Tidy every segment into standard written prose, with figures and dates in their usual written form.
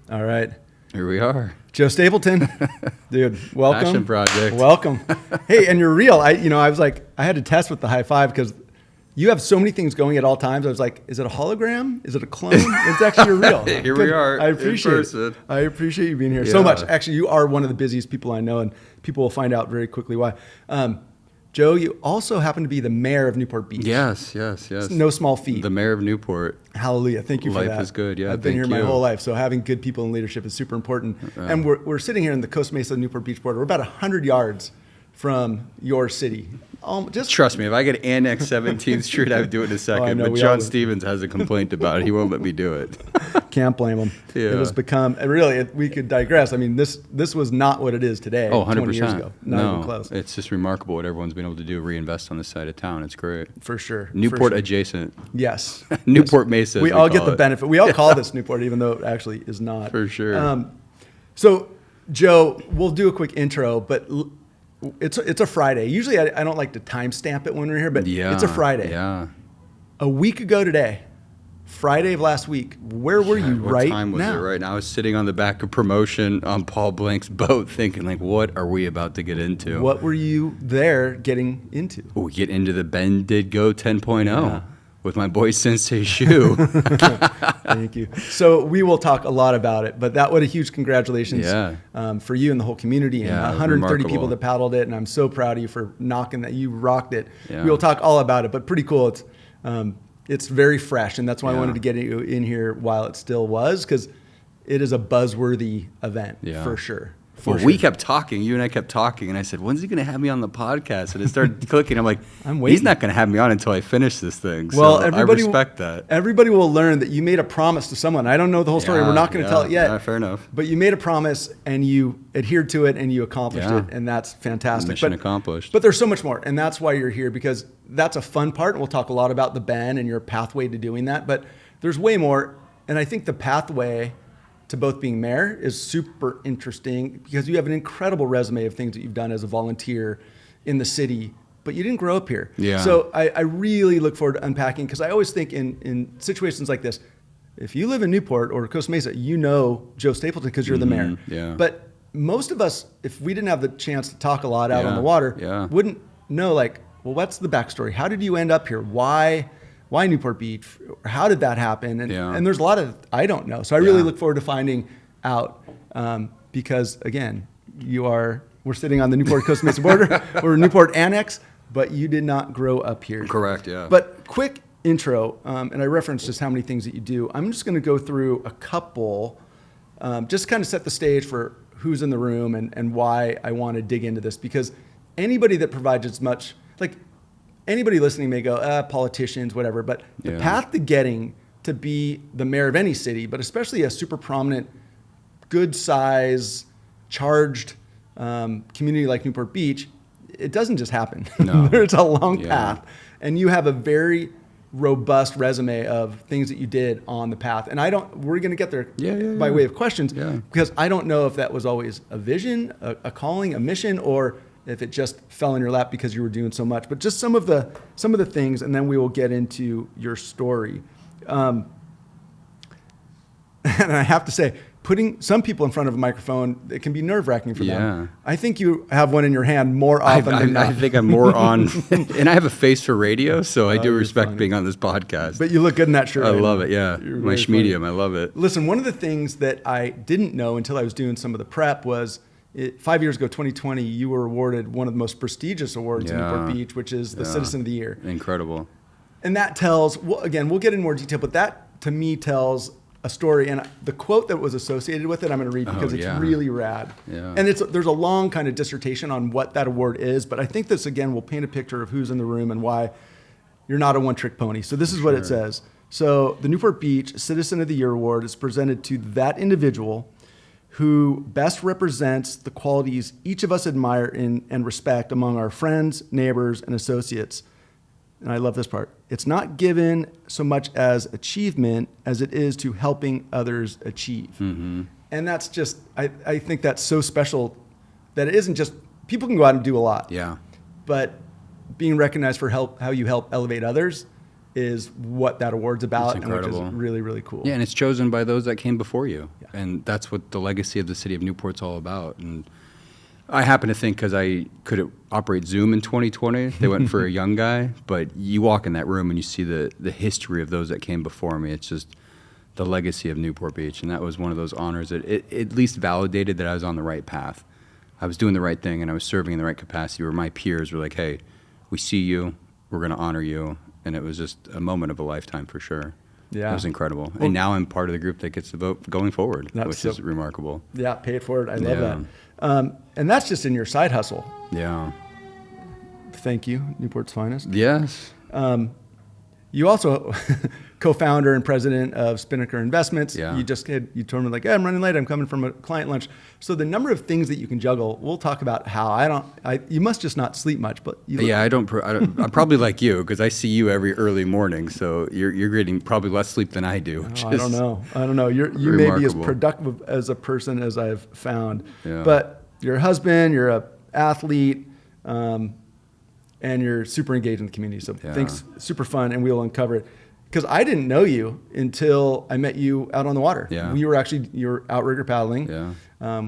All right. Here we are. Joe Stapleton, dude, welcome. Passion project. Welcome. Hey, and you're real. I was like, I had to test with the high five because you have so many things going at all times. I was like, is it a hologram? Is it a clone? It's actually real. Here we are. I appreciate it. I appreciate you being here so much. Actually, you are one of the busiest people I know, and people will find out very quickly why. Joe, you also happen to be the mayor of Newport Beach. Yes. It's no small feat. The mayor of Newport. Hallelujah. Thank you for that. Life is good. Yeah, I've been here my whole life, so having good people in leadership is super important. And we're sitting here in the Costa Mesa Newport Beach border. We're about 100 yards from your city. Just trust me, if I could annex 17th Street, I would do it in a second. But John Stevens has a complaint about it. He won't let me do it. Can't blame him. Yeah. It has become, and really, we could digress. I mean, this was not what it is today. Oh, 100%. 20 years ago. Not even close. It's just remarkable what everyone's been able to do, reinvest on this side of town. It's great. For sure. Newport adjacent. Yes. Newport Mesa. We all get the benefit. We all call this Newport, even though it actually is not. For sure. So, Joe, we'll do a quick intro, but it's a Friday. Usually I don't like to timestamp it when we're here, but it's a Friday. Yeah. A week ago today, Friday of last week, where were you right now? What time was it right now? I was sitting on the back of promotion on Paul Blank's boat thinking, like, what are we about to get into? What were you there getting into? We get into the Ben Did Go 10.0 with my boy Sensei Shu. Thank you. So we will talk a lot about it, but what a huge congratulations for you and the whole community and 130 people that paddled it. And I'm so proud of you for knocking that. You rocked it. Yeah. We will talk all about it, but pretty cool. It's very fresh, and that's why I wanted to get you in here while it still was, because it is a buzzworthy event for sure. We kept talking. You and I kept talking, and I said, "When's he going to have me on the podcast?" And it started clicking. I'm like, "I'm waiting. He's not going to have me on until I finish this thing." Well, so I respect that. Everybody will learn that you made a promise to someone. I don't know the whole story. We're not going to tell it yet. Yeah, fair enough. But you made a promise, and you adhered to it, and you accomplished it, and that's fantastic. Mission accomplished. But there's so much more, and that's why you're here, because that's a fun part. And we'll talk a lot about the Ben and your pathway to doing that. But there's way more, and I think the pathway to both being mayor is super interesting because you have an incredible resume of things that you've done as a volunteer in the city, but you didn't grow up here. Yeah. So I really look forward to unpacking, because I always think in situations like this, if you live in Newport or Costa Mesa, you know Joe Stapleton because you're the mayor. Yeah. But most of us, if we didn't have the chance to talk a lot out on the water, wouldn't know, like, well, what's the backstory? How did you end up here? Why Newport Beach? How did that happen? And there's a lot of I don't know. So I really look forward to finding out, because again, we're sitting on the Newport Costa Mesa border. We're Newport Annex, but you did not grow up here. Correct. Yeah. But quick intro, and I referenced just how many things that you do. I'm just going to go through a couple, just kind of set the stage for who's in the room and why I want to dig into this, because anybody that provides as much, like, anybody listening may go, politicians, whatever, but the path to getting to be the mayor of any city, but especially a super prominent, good size, charged community like Newport Beach, it doesn't just happen. No. There's a long path. And you have a very robust resume of things that you did on the path. And we're going to get there by way of questions, because I don't know if that was always a vision, a calling, a mission, or if it just fell in your lap because you were doing so much. But just some of the things, and then we will get into your story. And I have to say, putting some people in front of a microphone, it can be nerve-wracking for them. I think you have one in your hand more often than not. I think I'm more on, and I have a face for radio, so I do respect being on this podcast. But you look good in that shirt. I love it, my schmedium, I love it. Listen, one of the things that I didn't know until I was doing some of the prep was, 5 years ago, 2020, you were awarded one of the most prestigious awards in Newport Beach, which is the Citizen of the Year. Incredible. And that tells, again, we'll get in more detail, but that to me tells a story. And the quote that was associated with it, I'm going to read because it's really rad. Yeah. And there's a long kind of dissertation on what that award is, but I think this, again, will paint a picture of who's in the room and why you're not a one-trick pony. So this is what it says. So the Newport Beach Citizen of the Year Award is presented to that individual who best represents the qualities each of us admire and respect among our friends, neighbors, and associates. And I love this part. It's not given so much as achievement as it is to helping others achieve. Mm-hmm. And that's just, I think that's so special that it isn't just, people can go out and do a lot. Yeah. But being recognized for how you help elevate others is what that award's about, and which is really, really cool. Yeah, and it's chosen by those that came before you. Yeah. And that's what the legacy of the city of Newport's all about. And I happen to think because I could operate Zoom in 2020, they went for a young guy, but you walk in that room and you see the history of those that came before me. It's just the legacy of Newport Beach, and that was one of those honors that it at least validated that I was on the right path. I was doing the right thing, and I was serving in the right capacity where my peers were like, hey, we see you, we're going to honor you. And it was just a moment of a lifetime for sure. Yeah. It was incredible. Well, and now I'm part of the group that gets to vote going forward, which is remarkable. Yeah, pay it forward. I love that. And that's just in your side hustle. Yeah. Thank you, Newport's finest. Yes. You also co-founder and president of Spinnaker Investments. Yeah. You told me like, I'm running late. I'm coming from a client lunch. So the number of things that you can juggle, we'll talk about how you must just not sleep much, but I'm probably like you because I see you every early morning. So you're getting probably less sleep than I do. I don't know. You may be as productive as a person as I've found, but you're a husband, you're a athlete, and you're super engaged in the community. So things super fun, and we'll uncover it. Because I didn't know you until I met you out on the water. Yeah. You were outrigger paddling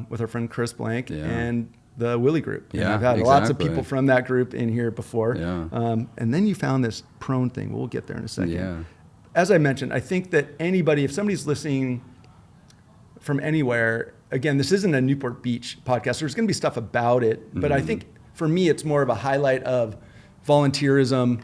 with our friend Chris Blank and the Willie group. And I've had lots of people from that group in here before. Yeah. And then you found this prone thing. We'll get there in a second. Yeah. As I mentioned, I think that if somebody's listening from anywhere, again, this isn't a Newport Beach podcast. There's going to be stuff about it. But I think for me, it's more of a highlight of volunteerism,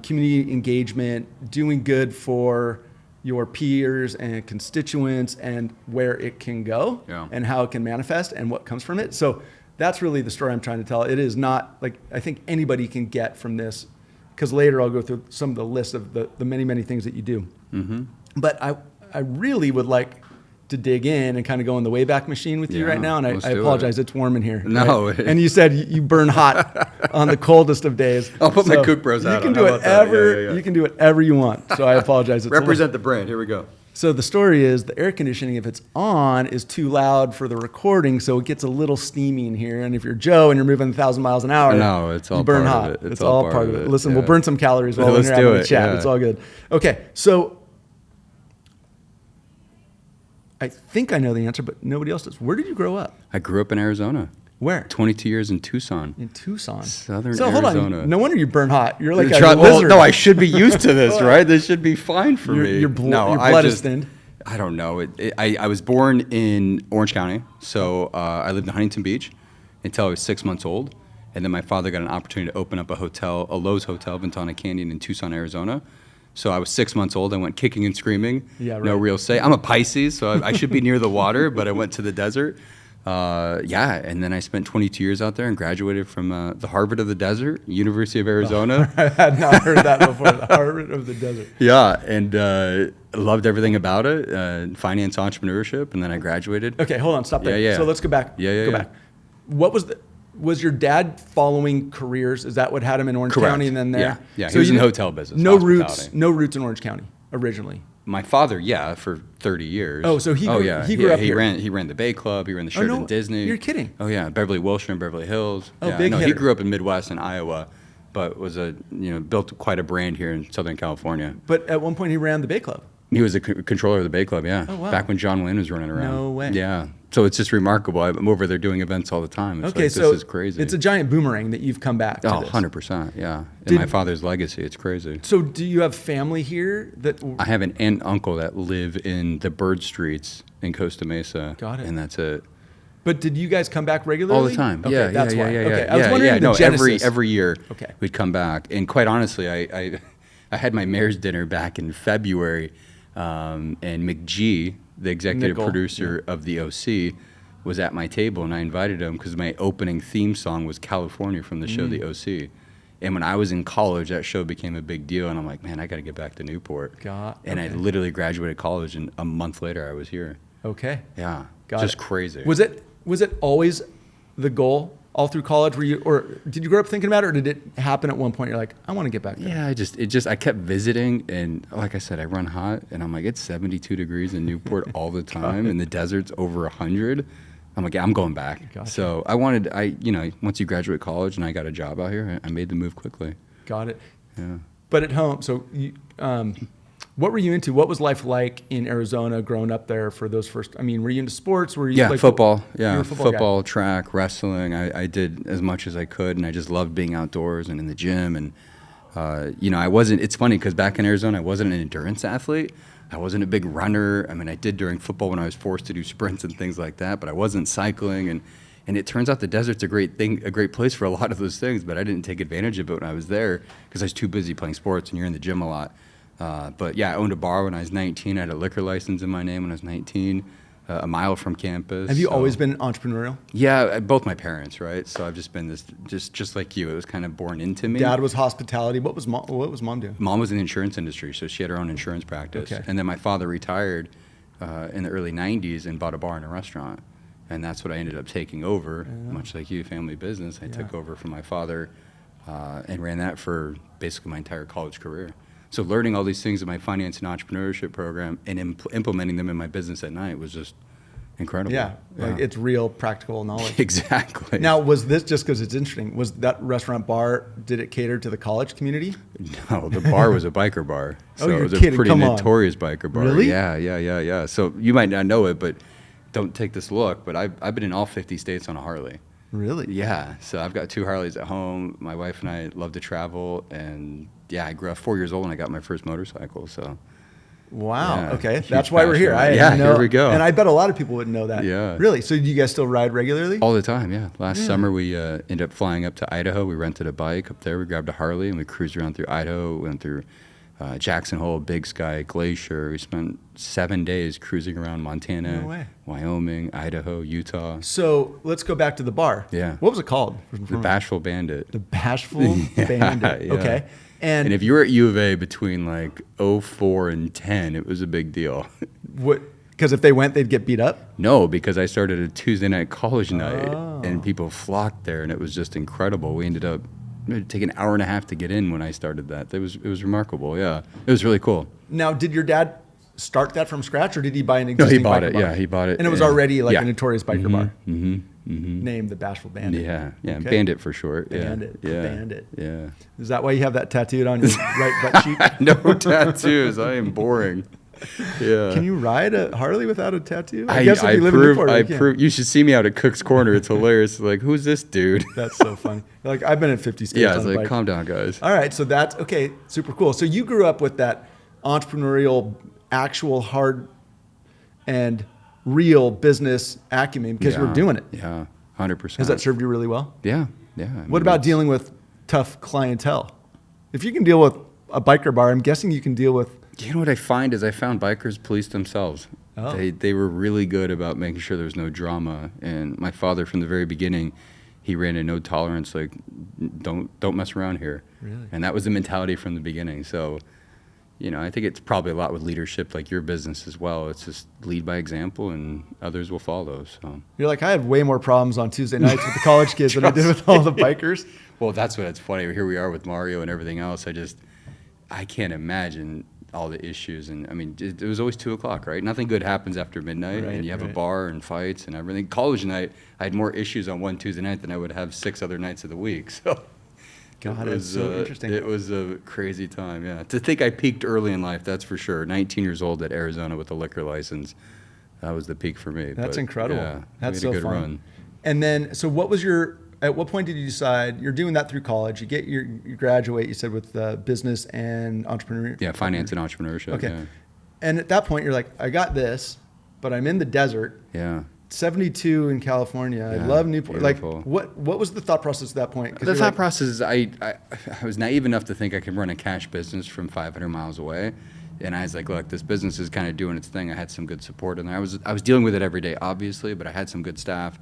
community engagement, doing good for your peers and constituents, and where it can go and how it can manifest and what comes from it. So that's really the story I'm trying to tell. It is not like I think anybody can get from this, because later I'll go through some of the list of the many, many things that you do. Mm-hmm. But I really would like to dig in and kind of go in the Wayback Machine with you right now. And I apologize, it's warm in here. No. Right? And you said you burn hot on the coldest of days. I'll put my Kook Bros out. You can do whatever you can do whatever you want. So I apologize. Represent the brand. Here we go. So the story is the air conditioning, if it's on, is too loud for the recording, so it gets a little steamy in here. And if you're Joe and you're moving 1,000 miles an hour, it's all you burn part hot. Of it. It's all part of it. Listen, we'll burn some calories while we're having a chat. It's all good. Okay, so I think I know the answer, but nobody else does. Where did you grow up? I grew up in Arizona. Where? 22 years in Tucson. In Tucson. Southern Arizona. Hold on. No wonder you burn hot. You're like a lizard. No, I should be used to this, right? This should be fine for me. Your blood is thinned. I don't know. I was born in Orange County, so I lived in Huntington Beach until I was 6 months old. And then my father got an opportunity to open up a Lowe's Hotel, Ventana Canyon in Tucson, Arizona. So I was 6 months old. I went kicking and screaming. Yeah, right. No real say. I'm a Pisces, so I should be near the water, but I went to the desert. And then I spent 22 years out there and graduated from the Harvard of the Desert, University of Arizona. I had not heard that before, the Harvard of the Desert. Yeah, and loved everything about it, finance, entrepreneurship, and then I graduated. Okay, hold on, stop there. Yeah. So let's go back. Go back. What was your dad following careers? Is that what had him in Orange County and then there? Yeah. So he was in the hotel business. No roots in Orange County originally. My father, for 30 years. Oh, so he grew up here. He ran the Bay Club. He ran the Sheraton Disney. You're kidding. Oh yeah, Beverly Wilshire and Beverly Hills. Oh, big hitter. He grew up in Midwest and Iowa, but was built quite a brand here in Southern California. But at one point he ran the Bay Club. He was a controller of the Bay Club, yeah. Oh, wow. Back when John Wayne was running around. No way. Yeah. So it's just remarkable. I'm over there doing events all the time. It's this is crazy. It's a giant boomerang that you've come back to this. 100%, yeah. And my father's legacy, it's crazy. So do you have family here? I have an aunt and uncle that live in the Bird Streets in Costa Mesa. Got it. And that's it. But did you guys come back regularly? All the time. Okay, that's why. Yeah. Okay, I was wondering the genesis. Every year we'd come back. And quite honestly, I had my mayor's dinner back in February. And McGee, the executive producer of the OC, was at my table, and I invited him because my opening theme song was California from the show The OC. And when I was in college, that show became a big deal, and I'm like, man, I got to get back to Newport. And I literally graduated college, and a month later I was here. Okay. Yeah. Got just it. Crazy. Was it always the goal all through college? Or did you grow up thinking about it, or did it happen at one point? You're like, I want to get back there. Yeah, I kept visiting, and like I said, I run hot, and I'm like, it's 72 degrees in Newport all the time, and the desert's over 100. I'm like, yeah, I'm going back. Gotcha. So once you graduate college and I got a job out here, I made the move quickly. Got it. Yeah. But at home, so what were you into? What was life like in Arizona growing up there for those first? I mean, were you into sports? Were you Yeah, like, football. you were Yeah, a football guy. track, wrestling. I did as much as I could, and I just loved being outdoors and in the gym. And I wasn't. It's funny because back in Arizona, I wasn't an endurance athlete. I wasn't a big runner. I mean, I did during football when I was forced to do sprints and things like that, but I wasn't cycling. And it turns out the desert's a great place for a lot of those things, but I didn't take advantage of it when I was there because I was too busy playing sports, and you're in the gym a lot. But yeah, I owned a bar when I was 19. I had a liquor license in my name when I was 19, a mile from campus. Have you always been entrepreneurial? Yeah, both my parents, right? So I've just been this, just like you. It was kind of born into me. Dad was hospitality. What was mom doing? Mom was in the insurance industry, so she had her own insurance practice. Okay. And then my father retired in the early 90s and bought a bar and a restaurant. And that's what I ended up taking over, much like you, family business. I took over from my father and ran that for basically my entire college career. So learning all these things in my finance and entrepreneurship program and implementing them in my business at night was just incredible. Yeah, like it's real practical knowledge. Exactly. Now, was this just because it's interesting? Was that restaurant bar, did it cater to the college community? No, the bar was a biker bar. So you're it was kidding. a pretty Come on. notorious biker bar. Really? Yeah. So you might not know it, but don't take this look, but I've been in all 50 states on a Harley. Really? Yeah, so I've got 2 Harleys at home. My wife and I love to travel, and yeah, I grew up 4 years old when I got my first motorcycle. So, Wow. yeah, Okay, huge that's why we're here. passion. Yeah, here we go. And I bet a lot of people wouldn't know that. Yeah. Really? So do you guys still ride regularly? All the time, yeah. Last summer we ended up flying up to Idaho. We rented a bike up there. We grabbed a Harley and we cruised around through Idaho. Went through Jackson Hole, Big Sky, Glacier. We spent 7 days cruising around Montana, No way. Wyoming, Idaho, Utah. So let's go back to the bar. Yeah. What was it called? The Bashful Bandit. The Bashful Bandit. Yeah. Okay. And if you were at U of A between like 04 and 10, it was a big deal. what? Because if they went, they'd get beat up. No, because I started a Tuesday night college night, Oh. and people flocked there, and it was just incredible. We ended up taking an hour and a half to get in when I started that. It was remarkable. Yeah, it was really cool. Now, did your dad start that from scratch, or did he buy an No, existing he bought biker it. bar? Yeah, he bought it. And it was and- already like yeah. a notorious biker bar. Mm-hmm. Named the Bashful Bandit. Yeah, Okay. Bandit for short. Bandit, Yeah, Bandit. Yeah. Is that why you have that tattooed on your right butt cheek? No tattoos. I am boring. Yeah. Can you ride a Harley without a tattoo? I guess if you live in Newport, you can. You should see me out at Cook's Corner. It's hilarious. Like, who's this dude? That's so funny. Like, I've been in 50 states Yeah, on it's a like, bike. calm down, guys. All right, so that's okay. Super cool. So you grew up with that entrepreneurial, actual hard and real business acumen because you were doing it. Yeah, 100%. Has that served you really well? Yeah. I What mean, about it's- dealing with tough clientele? If you can deal with a biker bar, I'm guessing you can deal with. You know what I find is I found bikers police themselves. Oh. They were really good about making sure there was no drama. And my father, from the very beginning, he ran a no tolerance, like don't mess around here. Really? And that was the mentality from the beginning. So, I think it's probably a lot with leadership, like your business as well. It's just lead by example, and others will follow. So. You're like, I had way more problems on Tuesday nights with the college kids than I did with all the bikers. Well, that's what it's funny. Here we are with Mario and everything else. I can't imagine all the issues. And I mean, it was always 2:00, right? Nothing good happens after midnight, Right, and you have a right. bar and fights and everything. College night, I had more issues on one Tuesday night than I would have 6 other nights of the week. So. God, it's so interesting. It was a crazy time, yeah. To think I peaked early in life, that's for sure. 19 years old at Arizona with a liquor license, that was the peak for me. That's But, incredible. Yeah, That's we so had a good fun. run. And then, so what was at what point did you decide you're doing that through college? You graduate, you said, with business and entrepreneurship. Yeah, finance and entrepreneurship. Okay. Yeah. And at that point, you're like, I got this, but I'm in the desert. Yeah. 72 in California. I Yeah, love Newport. beautiful. Like, what was the thought process at that point? 'Cause The you're thought like, process is I was naive enough to think I could run a cash business from 500 miles away. And I was like, look, this business is kind of doing its thing. I had some good support in there. I was dealing with it every day, obviously, but I had some good staff.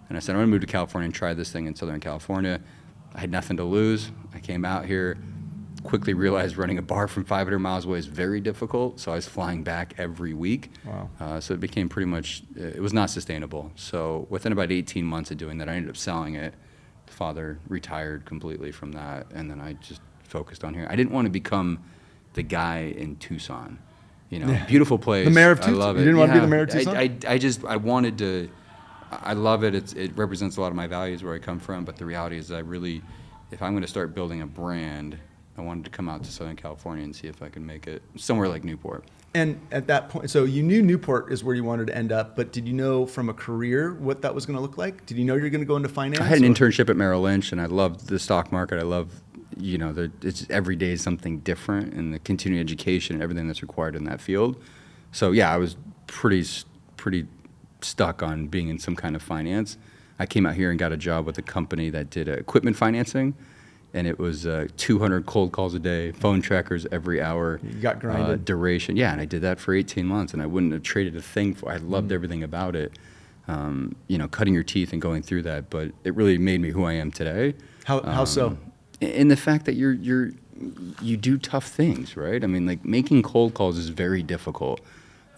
And I said, I'm going to move to California and try this thing in Southern California. I had nothing to lose. I came out here, quickly realized running a bar from 500 miles away is very difficult. So I was flying back every week. Wow. So it became pretty much, it was not sustainable. So within about 18 months of doing that, I ended up selling it. The father retired completely from that. And then I just focused on here. I didn't want to become the guy in Tucson. Beautiful place. The mayor of I Tucson? love it. You didn't want to be the mayor of Tucson? I wanted to. I love it. It represents a lot of my values where I come from. But the reality is, if I'm going to start building a brand, I wanted to come out to Southern California and see if I could make it somewhere like Newport. And at that point, so you knew Newport is where you wanted to end up, but did you know from a career what that was going to look like? Did you know you're going to go into finance? I had an internship at Merrill Lynch, and I loved the stock market. I love, it's every day is something different, and the continuing education and everything that's required in that field. So yeah, I was pretty stuck on being in some kind of finance. I came out here and got a job with a company that did equipment financing, and it was 200 cold calls a day, phone trackers every hour. You got grinded. Duration. Yeah, and I did that for 18 months, and I wouldn't have traded a thing for. I loved everything about it. Cutting your teeth and going through that, but it really made me who I am today. How so? In the fact that you do tough things, right? I mean, like making cold calls is very difficult.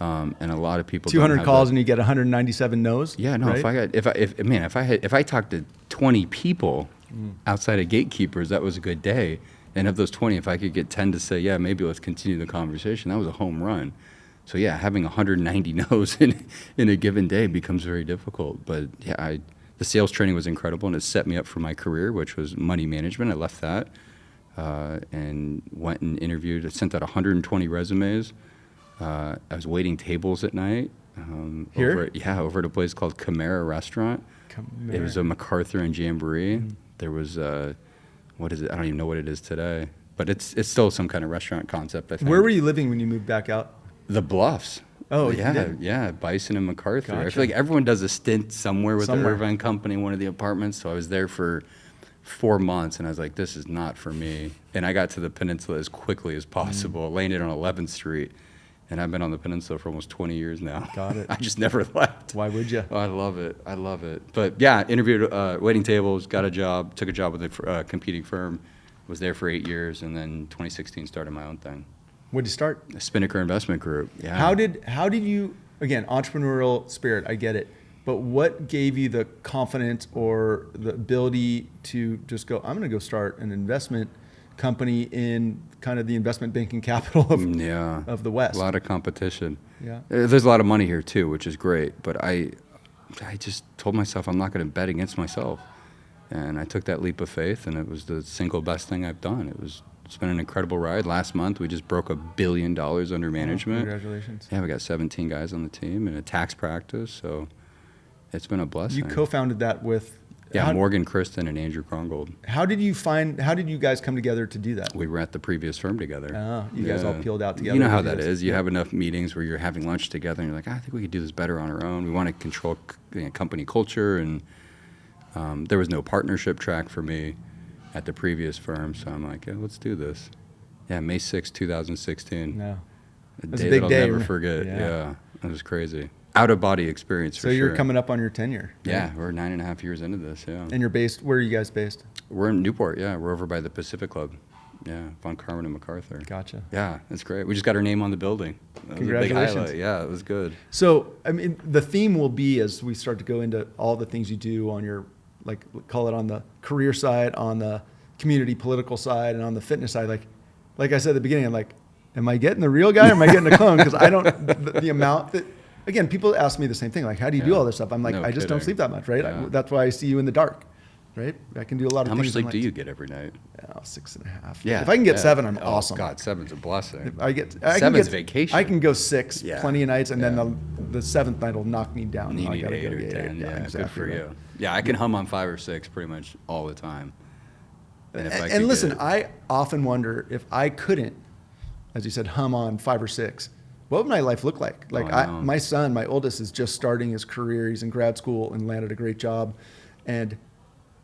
And a lot of people 200 calls and you get 197 no's. Yeah, no. Right? If I talked to 20 people outside of gatekeepers, that was a good day. And of those 20, if I could get 10 to say, yeah, maybe let's continue the conversation, that was a home run. So yeah, having 190 no's in a given day becomes very difficult. But yeah, the sales training was incredible, and it set me up for my career, which was money management. I left that and went and interviewed. I sent out 120 resumes. I was waiting tables at night. Here? Over at a place called Chimera Restaurant. Chimera. It was a MacArthur and Jamboree. There was, what is it? I don't even know what it is today. But it's still some kind of restaurant concept, I think. Where were you living when you moved back out? The Bluffs. Oh, yeah, Bison and MacArthur. Gotcha. I feel like everyone does a stint somewhere with the Somewhere. Irvine Company, one of the apartments. So I was there for 4 months, and I was like, this is not for me. And I got to the peninsula as quickly as possible, landed on 11th Street. And I've been on the peninsula for almost 20 years now. Got it. I just never left. Why would you? Oh, I love it. But yeah, interviewed, waiting tables, got a job, took a job with a competing firm, was there for 8 years, and then 2016 started my own thing. Where'd you start? The Spinnaker Investment Group. Yeah. How did you, again, entrepreneurial spirit, I get it, but what gave you the confidence or the ability to just go, I'm going to go start an investment company in kind of the investment banking capital of the West? A lot of competition. Yeah. There's a lot of money here too, which is great, but I just told myself I'm not going to bet against myself. And I took that leap of faith, and it was the single best thing I've done. It's been an incredible ride. Last month, we just broke $1 billion under management. Oh, congratulations. Yeah, we got 17 guys on the team and a tax practice, so it's been a blessing. You co-founded that with... Morgan Kristen and Andrew Krongold. How did you guys come together to do that? We were at the previous firm together. Oh, you guys all peeled out together. You know how that is. You have enough meetings where you're having lunch together, and you're like, I think we could do this better on our own. We want to control company culture, and there was no partnership track for me at the previous firm, so I'm like, yeah, let's do this. Yeah, May 6, 2016. No. A That's day a big that I'll day. never forget. Yeah. Yeah, it was crazy. Out-of-body experience for So sure. you're coming up on your tenure. Right? Yeah, we're 9.5 years into this, yeah. And you're based, where are you guys based? We're in Newport, yeah. We're over by the Pacific Club. Yeah, Von Carmen and MacArthur. Gotcha. Yeah, it's great. We just got our name on the building. That was a big Congratulations. highlight. Yeah, it was good. So, I mean, the theme will be, as we start to go into all the things you do on your, like, call it on the career side, on the community political side, and on the fitness side, like I said at the beginning, I'm like, am I getting the real guy or am I getting a clone? Because I don't, the amount that, again, people ask me the same thing, like, how do you do all this stuff? I'm like, No I just don't kidding. sleep that much, right? Yeah. That's why I see you in the dark, right? I can do a lot of How things. much sleep I'm do like, you get every night? 6.5. Yeah. If I can get yeah. 7, I'm Oh, awesome. God, 7's a blessing. I can Seven's get, vacation. I can go 6 Yeah. plenty of nights, and Yeah. then the 7th night will knock me down. You I need gotta 8 go or get 10. Yeah, exactly good for right. you. Yeah, I can hum on 5 or 6 pretty much all the time. And, if I could And listen, get- I often wonder if I couldn't, as you said, hum on 5 or 6, what would my life look like? Like I know. my son, my oldest, is just starting his career. He's in grad school and landed a great job, and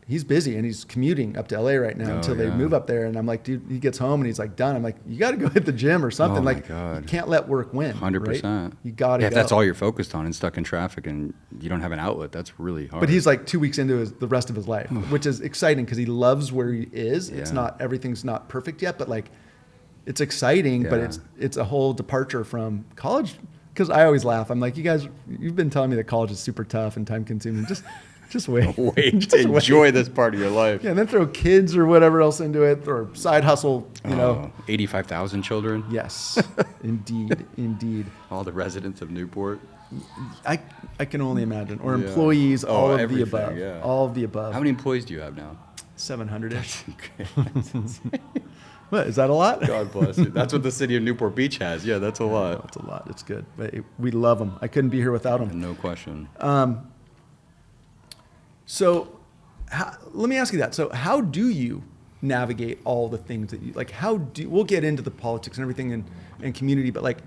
he's busy and he's commuting up to LA right now Oh, until they yeah. move up there. And I'm like, dude, he gets home and he's like done. I'm like, you got to go hit the gym or something. Oh, my like, God. you can't let work win. 100%. Right? You got to Yeah, go. if that's all you're focused on and stuck in traffic and you don't have an outlet, that's really hard. But he's like 2 weeks into the rest of his life, which is exciting because he loves where he is. It's Yeah. not, everything's not perfect yet, but like, it's exciting, but Yeah. it's a whole departure from college. Because I always laugh. I'm like, you guys, you've been telling me that college is super tough and time consuming. Just wait. Wait Just to wait. enjoy this part of your life. Yeah, and then throw kids or whatever else into it, or side hustle. You know. 85,000 children. Yes, indeed. All the residents of Newport. I can only imagine. Or Yeah. employees, Oh, all of the everything, above. yeah. all of the above. How many employees do you have now? 700-ish. What, is that a lot? God bless you. That's what the city of Newport Beach has. Yeah, that's a lot. That's a lot. It's good. But we love them. I couldn't be here without them. No question. So let me ask you that. So how do you navigate all the things that you, like, we'll get into the politics and everything and community, but like,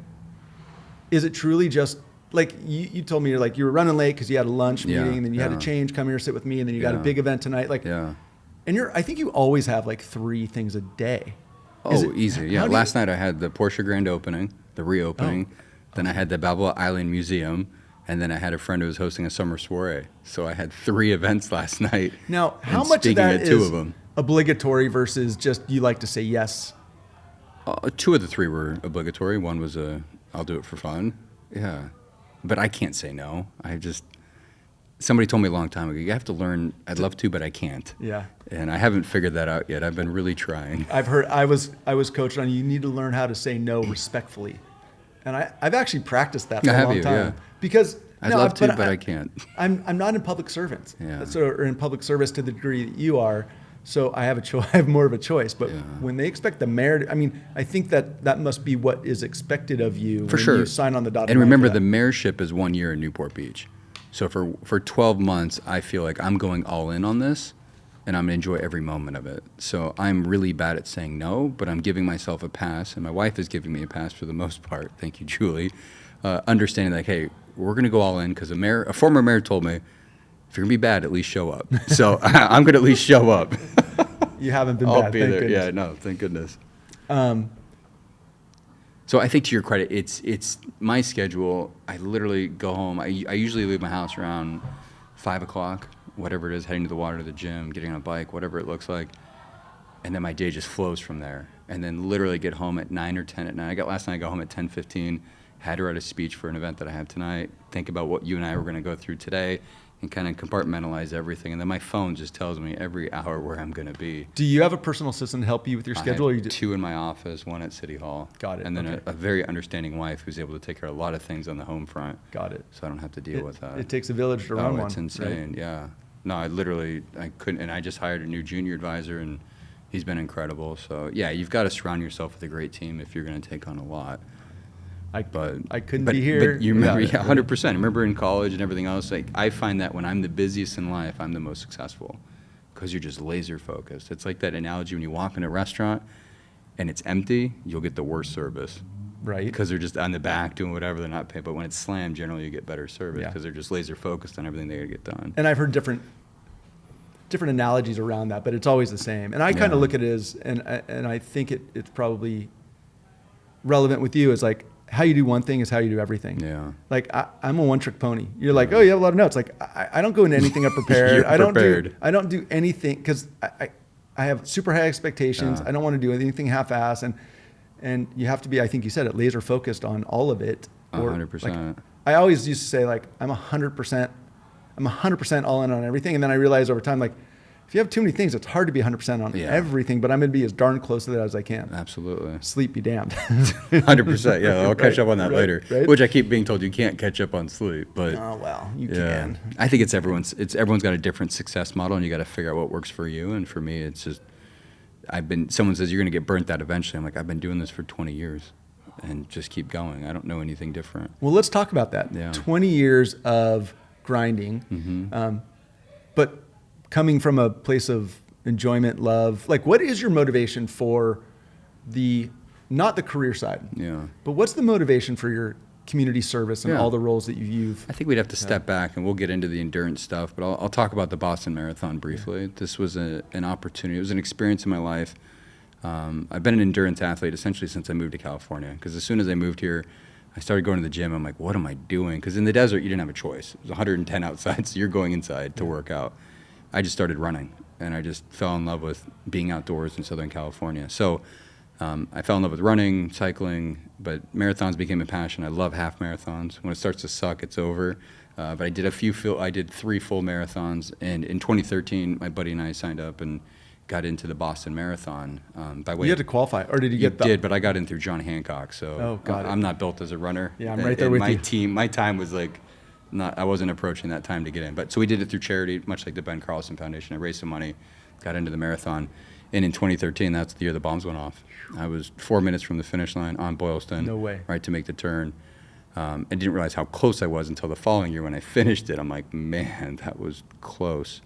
is it truly just, like you told me you were running late because you had a lunch meeting and then you had to change, come here, sit with me, and then you got a big event tonight. And I think you always have like 3 things a day. Easy. Yeah. Last night I had the Porsche grand opening, the reopening. Then I had the Balboa Island Museum. And then I had a friend who was hosting a summer soiree. So I had 3 events last night. Now, how much of that is obligatory versus just you like to say yes? 2 of the 3 were obligatory. One was I'll do it for fun. Yeah. But I can't say no. Somebody told me a long time ago, you have to learn, I'd love to, but I can't. Yeah. And I haven't figured that out yet. I've been really trying. I've heard, I was coached on, you need to learn how to say no respectfully. And I've actually practiced that for a long time. Yeah. Because I'd love to, but I can't. I'm not in public servant. Yeah. Or in public service to the degree that you are. So I have I have more of a choice. But when they expect the mayor, I think that must be what is expected of you for when sure. You sign on the dotted line. And remember, the mayorship is 1 year in Newport Beach. So for 12 months, I feel like I'm going all in on this, and I'm going to enjoy every moment of it. So I'm really bad at saying no, but I'm giving myself a pass, and my wife is giving me a pass for the most part. Thank you, Julie. Understanding like, hey, we're going to go all in because a former mayor told me, if you're going to be bad, at least show up. So I'm going to at least show up. You haven't been I'll bad, be thank there. goodness. Yeah, no, thank goodness. So I think to your credit, it's my schedule. I literally go home. I usually leave my house around 5 o'clock, whatever it is, heading to the water, to the gym, getting on a bike, whatever it looks like. And then my day just flows from there. And then literally get home at 9 or 10 at night. Last night I got home at 10:15, had to write a speech for an event that I have tonight, think about what you and I were going to go through today, and kind of compartmentalize everything. And then my phone just tells me every hour where I'm going to be. Do you have a personal assistant to help you with your schedule? I have 2 in my office, 1 at City Hall. Got it. And then a very understanding wife who's able to take care of a lot of things on the home front. Got it. So I don't have to deal with that. It takes a village to run one. It's insane, right? Yeah. No, I couldn't, and I just hired a new junior advisor, and he's been incredible. So yeah, you've got to surround yourself with a great team if you're going to take on a lot. I couldn't be here. But you remember, 100%. Remember in college and everything else, like I find that when I'm the busiest in life, I'm the most successful because you're just laser focused. It's like that analogy when you walk in a restaurant and it's empty, you'll get the worst service. Right. Because they're just on the back doing whatever, they're not paying. But when it's slammed, generally you get better service because they're just laser focused on everything they got to get done. And I've heard different analogies around that, but it's always the same. And I kind of look at it as, and I think it's probably relevant with you, is like, how you do one thing is how you do everything. Yeah. Like I'm a one-trick pony. You're like, oh, you have a lot of notes. Like I don't go into anything unprepared. You're prepared. I don't do anything because I have super high expectations. I don't want to do anything half-ass, and you have to be, I think you said it, laser focused on all of it. 100%. Like, I always used to say like I'm 100% all in on everything, and then I realized over time like, if you have too many things, it's hard to be 100% on everything, but I'm going to be as darn close to that as I can. Absolutely. Sleep be damned. 100%. Yeah, I'll catch up on that later. Right? Which I keep being told you can't catch up on sleep, but oh well, you can. I think everyone's got a different success model, and you got to figure out what works for you. And for me, it's just someone says you're going to get burnt out eventually. I'm like, I've been doing this for 20 years, and just keep going. I don't know anything different. Well, let's talk about that. Yeah. 20 years of grinding, but coming from a place of enjoyment, love, like what is your motivation for not the career side, but what's the motivation for your community service and all the roles that you've I think we'd have to step back, and we'll get into the endurance stuff, but I'll talk about the Boston Marathon briefly. This was an opportunity. It was an experience in my life. I've been an endurance athlete essentially since I moved to California, because as soon as I moved here, I started going to the gym. I'm like, what am I doing? Because in the desert, you didn't have a choice. It was 110 outside, so you're going inside to work out. I just started running, and I just fell in love with being outdoors in Southern California. So I fell in love with running, cycling, but marathons became a passion. I love half marathons. When it starts to suck, it's over. But I did 3 full marathons, and in 2013, my buddy and I signed up and got into the Boston Marathon. You had to qualify, or did you get? Did, but I got in through John Hancock. So I'm not built as a runner. Yeah, I'm right there with you. My time was like, I wasn't approaching that time to get in. But so we did it through charity, much like the Ben Carlson Foundation. I raised some money, got into the marathon. And in 2013, that's the year the bombs went off. I was 4 minutes from the finish line on Boylston. No way. Right, to make the turn. I didn't realize how close I was until the following year when I finished it. I'm like, man, that was close.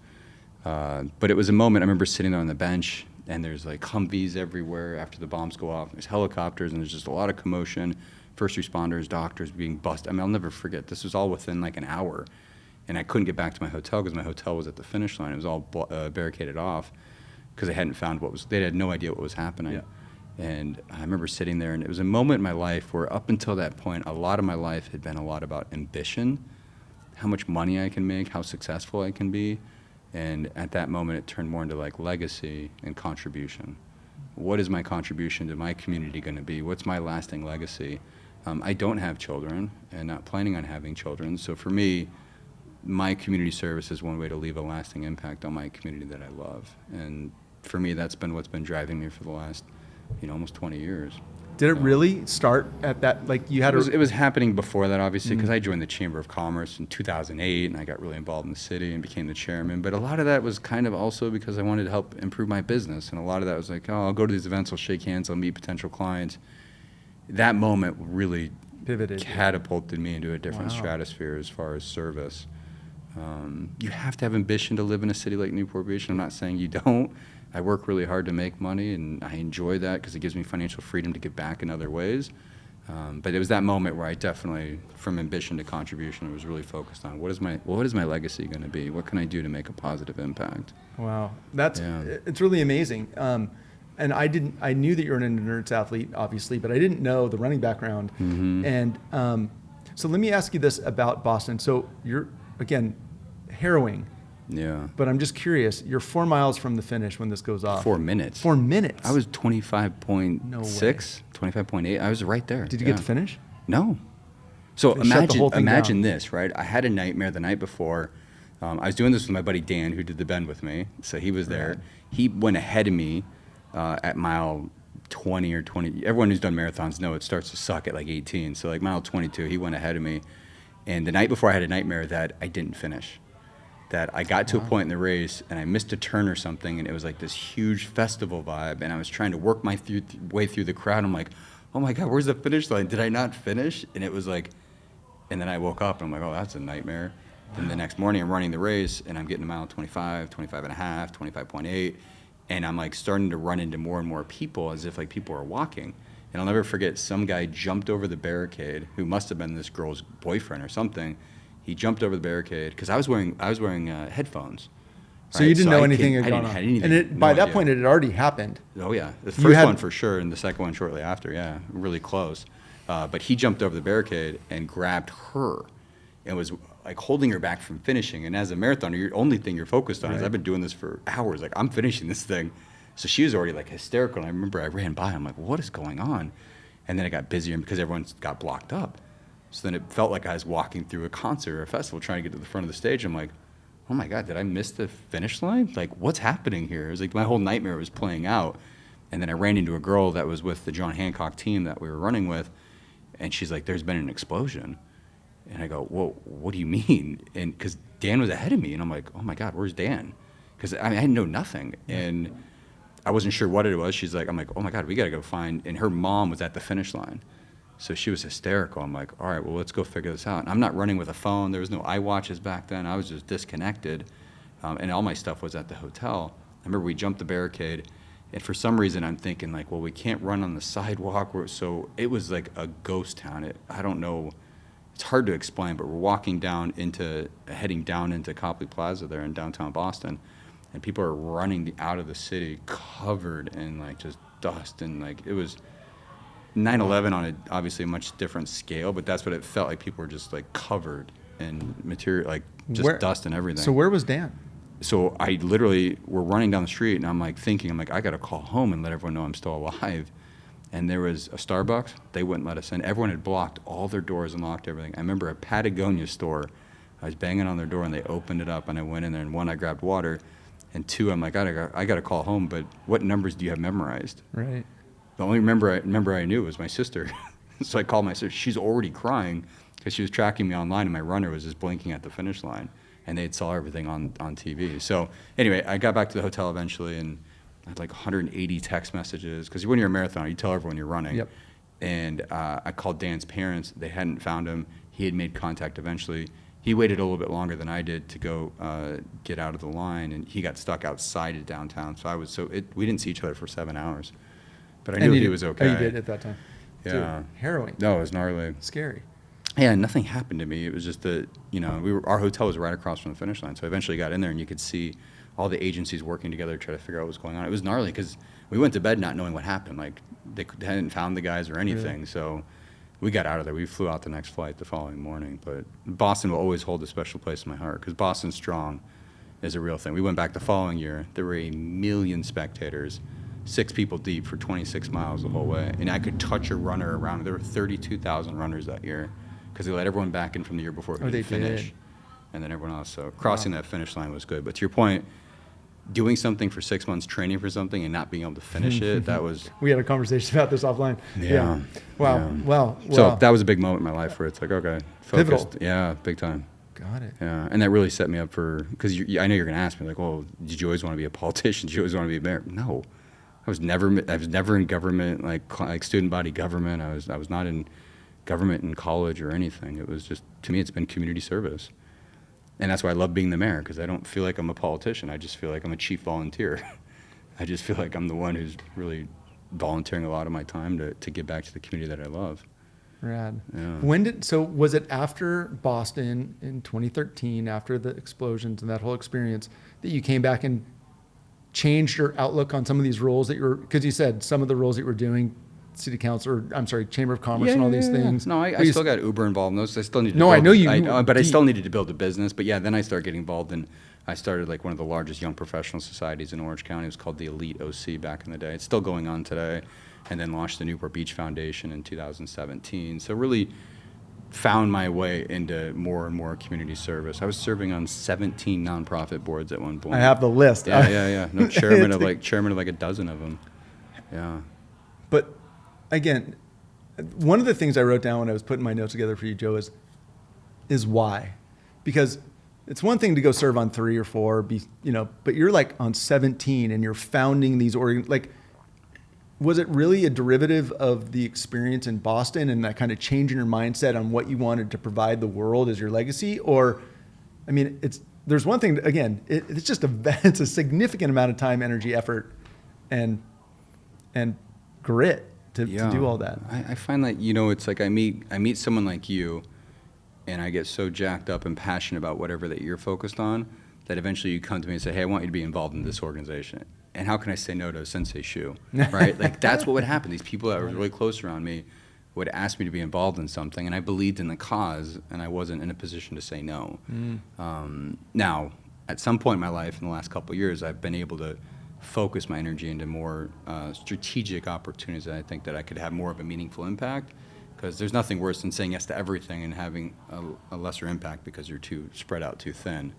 But it was a moment. I remember sitting there on the bench, and there's like Humvees everywhere after the bombs go off. There's helicopters, and there's just a lot of commotion. First responders, doctors being busted. I mean, I'll never forget. This was all within like an hour, and I couldn't get back to my hotel because my hotel was at the finish line. It was all barricaded off because they hadn't found what was. They had no idea what was happening. Yeah. And I remember sitting there, and it was a moment in my life where up until that point, a lot of my life had been a lot about ambition, how much money I can make, how successful I can be. And at that moment, it turned more into like legacy and contribution. What is my contribution to my community going to be? What's my lasting legacy? I don't have children and not planning on having children. So for me, my community service is one way to leave a lasting impact on my community that I love. And for me, that's been what's been driving me for the last, almost 20 years. Did it really start at that, like you had It was happening before that, obviously, because I joined the Chamber of Commerce in 2008, and I got really involved in the city and became the chairman. But a lot of that was kind of also because I wanted to help improve my business. And a lot of that was like, oh, I'll go to these events, I'll shake hands, I'll meet potential clients. That moment really pivoted, catapulted me into a different Wow. stratosphere as far as service. You have to have ambition to live in a city like Newport Beach. I'm not saying you don't. I work really hard to make money, and I enjoy that because it gives me financial freedom to give back in other ways. But it was that moment where I definitely, from ambition to contribution, I was really focused on what is my legacy going to be? What can I do to make a positive impact? Wow, Yeah. it's really amazing. And I knew that you're an endurance athlete, obviously, but I didn't know the running background. Mm-hmm. And so let me ask you this about Boston. So you're, again, harrowing, Yeah. but I'm just curious. You're 4 miles from the finish when this goes off. 4 minutes. 4 minutes. I was 25.6, No way. 25.8. I was right there. Did you get to finish? No. So They shut the whole thing imagine down. this, right? I had a nightmare the night before. I was doing this with my buddy Dan, who did the bend with me. So he was there. Right. He went ahead of me at mile 20 or 20. Everyone who's done marathons know it starts to suck at like 18. So like mile 22, he went ahead of me. And the night before, I had a nightmare that I didn't finish. That I got to a point in the race and I missed a turn or something, and it was like this huge festival vibe, and I was trying to work my way through the crowd. I'm like, oh my God, where's the finish line? Did I not finish? And it was like, and then I woke up and I'm like, oh, that's a nightmare. Then the next morning I'm running the race and I'm getting to mile 25, 25 and a half, 25.8, and I'm like starting to run into more and more people as if like people are walking. And I'll never forget, some guy jumped over the barricade, who must have been this girl's boyfriend or something. He jumped over the barricade because I was wearing headphones. So you didn't know anything I had gone didn't on. have anything. And by no that idea. point, it had already happened. Oh yeah, the You first had- one for sure, and the second one shortly after. Yeah, really close. But he jumped over the barricade and grabbed her, and was like holding her back from finishing. And as a marathoner, your only thing you're focused on is Right. I've been doing this for hours. Like I'm finishing this thing. So she was already like hysterical. And I remember I ran by. I'm like, what is going on? And then it got busier because everyone got blocked up. So then it felt like I was walking through a concert or a festival trying to get to the front of the stage. I'm like, oh my God, did I miss the finish line? Like, what's happening here? It was like my whole nightmare was playing out. And then I ran into a girl that was with the John Hancock team that we were running with. And she's like, there's been an explosion. And I go, whoa, what do you mean? And because Dan was ahead of me. And I'm like, oh my God, where's Dan? Because I know nothing. And I wasn't sure what it was. She's like, I'm like, oh my God, we got to go find. And her mom was at the finish line. So she was hysterical. I'm like, all right, well, let's go figure this out. And I'm not running with a phone. There was no iWatches back then. I was just disconnected. And all my stuff was at the hotel. I remember we jumped the barricade. And for some reason, I'm thinking, like, well, we can't run on the sidewalk. So it was like a ghost town. I don't know. It's hard to explain, but we're heading down into Copley Plaza there in downtown Boston. And people are running out of the city covered in, like, just dust. And, like, it was 9/11 on a obviously a much different scale, but that's what it felt like. People were just like covered in material, like just dust and everything. So where was Dan? So I literally, we're running down the street, and I'm like thinking, I got to call home and let everyone know I'm still alive. And there was a Starbucks. They wouldn't let us in. Everyone had blocked all their doors and locked everything. I remember a Patagonia store. I was banging on their door, and they opened it up, and I went in there, and one, I grabbed water, and two, I'm like, I got to call home, but what numbers do you have memorized? Right. The only number I knew was my sister. So I called my sister. She's already crying because she was tracking me online, and my runner was just blinking at the finish line, and they saw everything on TV. So anyway, I got back to the hotel eventually, and I had like 180 text messages, because when you're a marathoner, you tell everyone you're running. Yep. And I called Dan's parents. They hadn't found him. He had made contact eventually. He waited a little bit longer than I did to go get out of the line, and he got stuck outside of downtown. So we didn't see each other for 7 hours, but I knew he was okay. Oh, you did at that time? Yeah. Dude, harrowing. No, it was gnarly. Scary. Yeah, nothing happened to me. It was just that, our hotel was right across from the finish line. So I eventually got in there, and you could see all the agencies working together to try to figure out what was going on. It was gnarly because we went to bed not knowing what happened. Like, they hadn't found the guys or anything. Really? So we got out of there. We flew out the next flight the following morning. But Boston will always hold a special place in my heart, because Boston Strong is a real thing. We went back the following year. There were 1 million spectators, 6 people deep for 26 miles the whole way. And I could touch a runner around. There were 32,000 runners that year, because they let everyone back in from the year before who didn't finish. And then everyone else. So crossing that finish line was good. But to your point, doing something for 6 months, training for something, and not being able to finish it, that was... We had a conversation about this offline. Yeah. Wow. Yeah. Well. So that was a big moment in my life where it's like, okay, focused. Pivotal. Yeah, big time. Got it. Yeah, and that really set me up for... Because I know you're going to ask me, like, well, did you always want to be a politician? Did you always want to be a mayor? No. I was never in government, like student body government. I was not in government in college or anything. It was just, to me, it's been community service. And that's why I love being the mayor, because I don't feel like I'm a politician. I just feel like I'm a chief volunteer. I just feel like I'm the one who's really volunteering a lot of my time to give back to the community that I love. Rad. Yeah. So was it after Boston in 2013, after the explosions and that whole experience, that you came back and changed your outlook on some of these roles that because you said some of the roles that you were doing, city council, or I'm sorry, Chamber of Commerce and all these things. No, I still got Uber involved in those. I still needed. No, I know you. But I still needed to build a business. But yeah, then I started getting involved in. I started like one of the largest young professional societies in Orange County. It was called the Elite OC back in the day. It's still going on today. And then launched the Newport Beach Foundation in 2017. So really found my way into more and more community service. I was serving on 17 nonprofit boards at one point. I have the list. Yeah. No, chairman of like a dozen of them. Yeah. But again, one of the things I wrote down when I was putting my notes together for you, Joe, is why. Because it's one thing to go serve on 3 or 4, but you're like on 17 and you're founding these was it really a derivative of the experience in Boston and that kind of change in your mindset on what you wanted to provide the world as your legacy? Or, I mean, there's one thing, again, it's just it's a significant amount of time, energy, effort, and grit to do all that. I find that, it's like I meet someone like you, and I get so jacked up and passionate about whatever that you're focused on, that eventually you come to me and say, hey, I want you to be involved in this organization. And how can I say no to a Sensei Shu, right? Like, that's what would happen. These people that were really close around me would ask me to be involved in something, and I believed in the cause, and I wasn't in a position to say no. Now, at some point in my life, in the last couple of years, I've been able to focus my energy into more strategic opportunities that I think that I could have more of a meaningful impact, because there's nothing worse than saying yes to everything and having a lesser impact because you're too spread out too thin.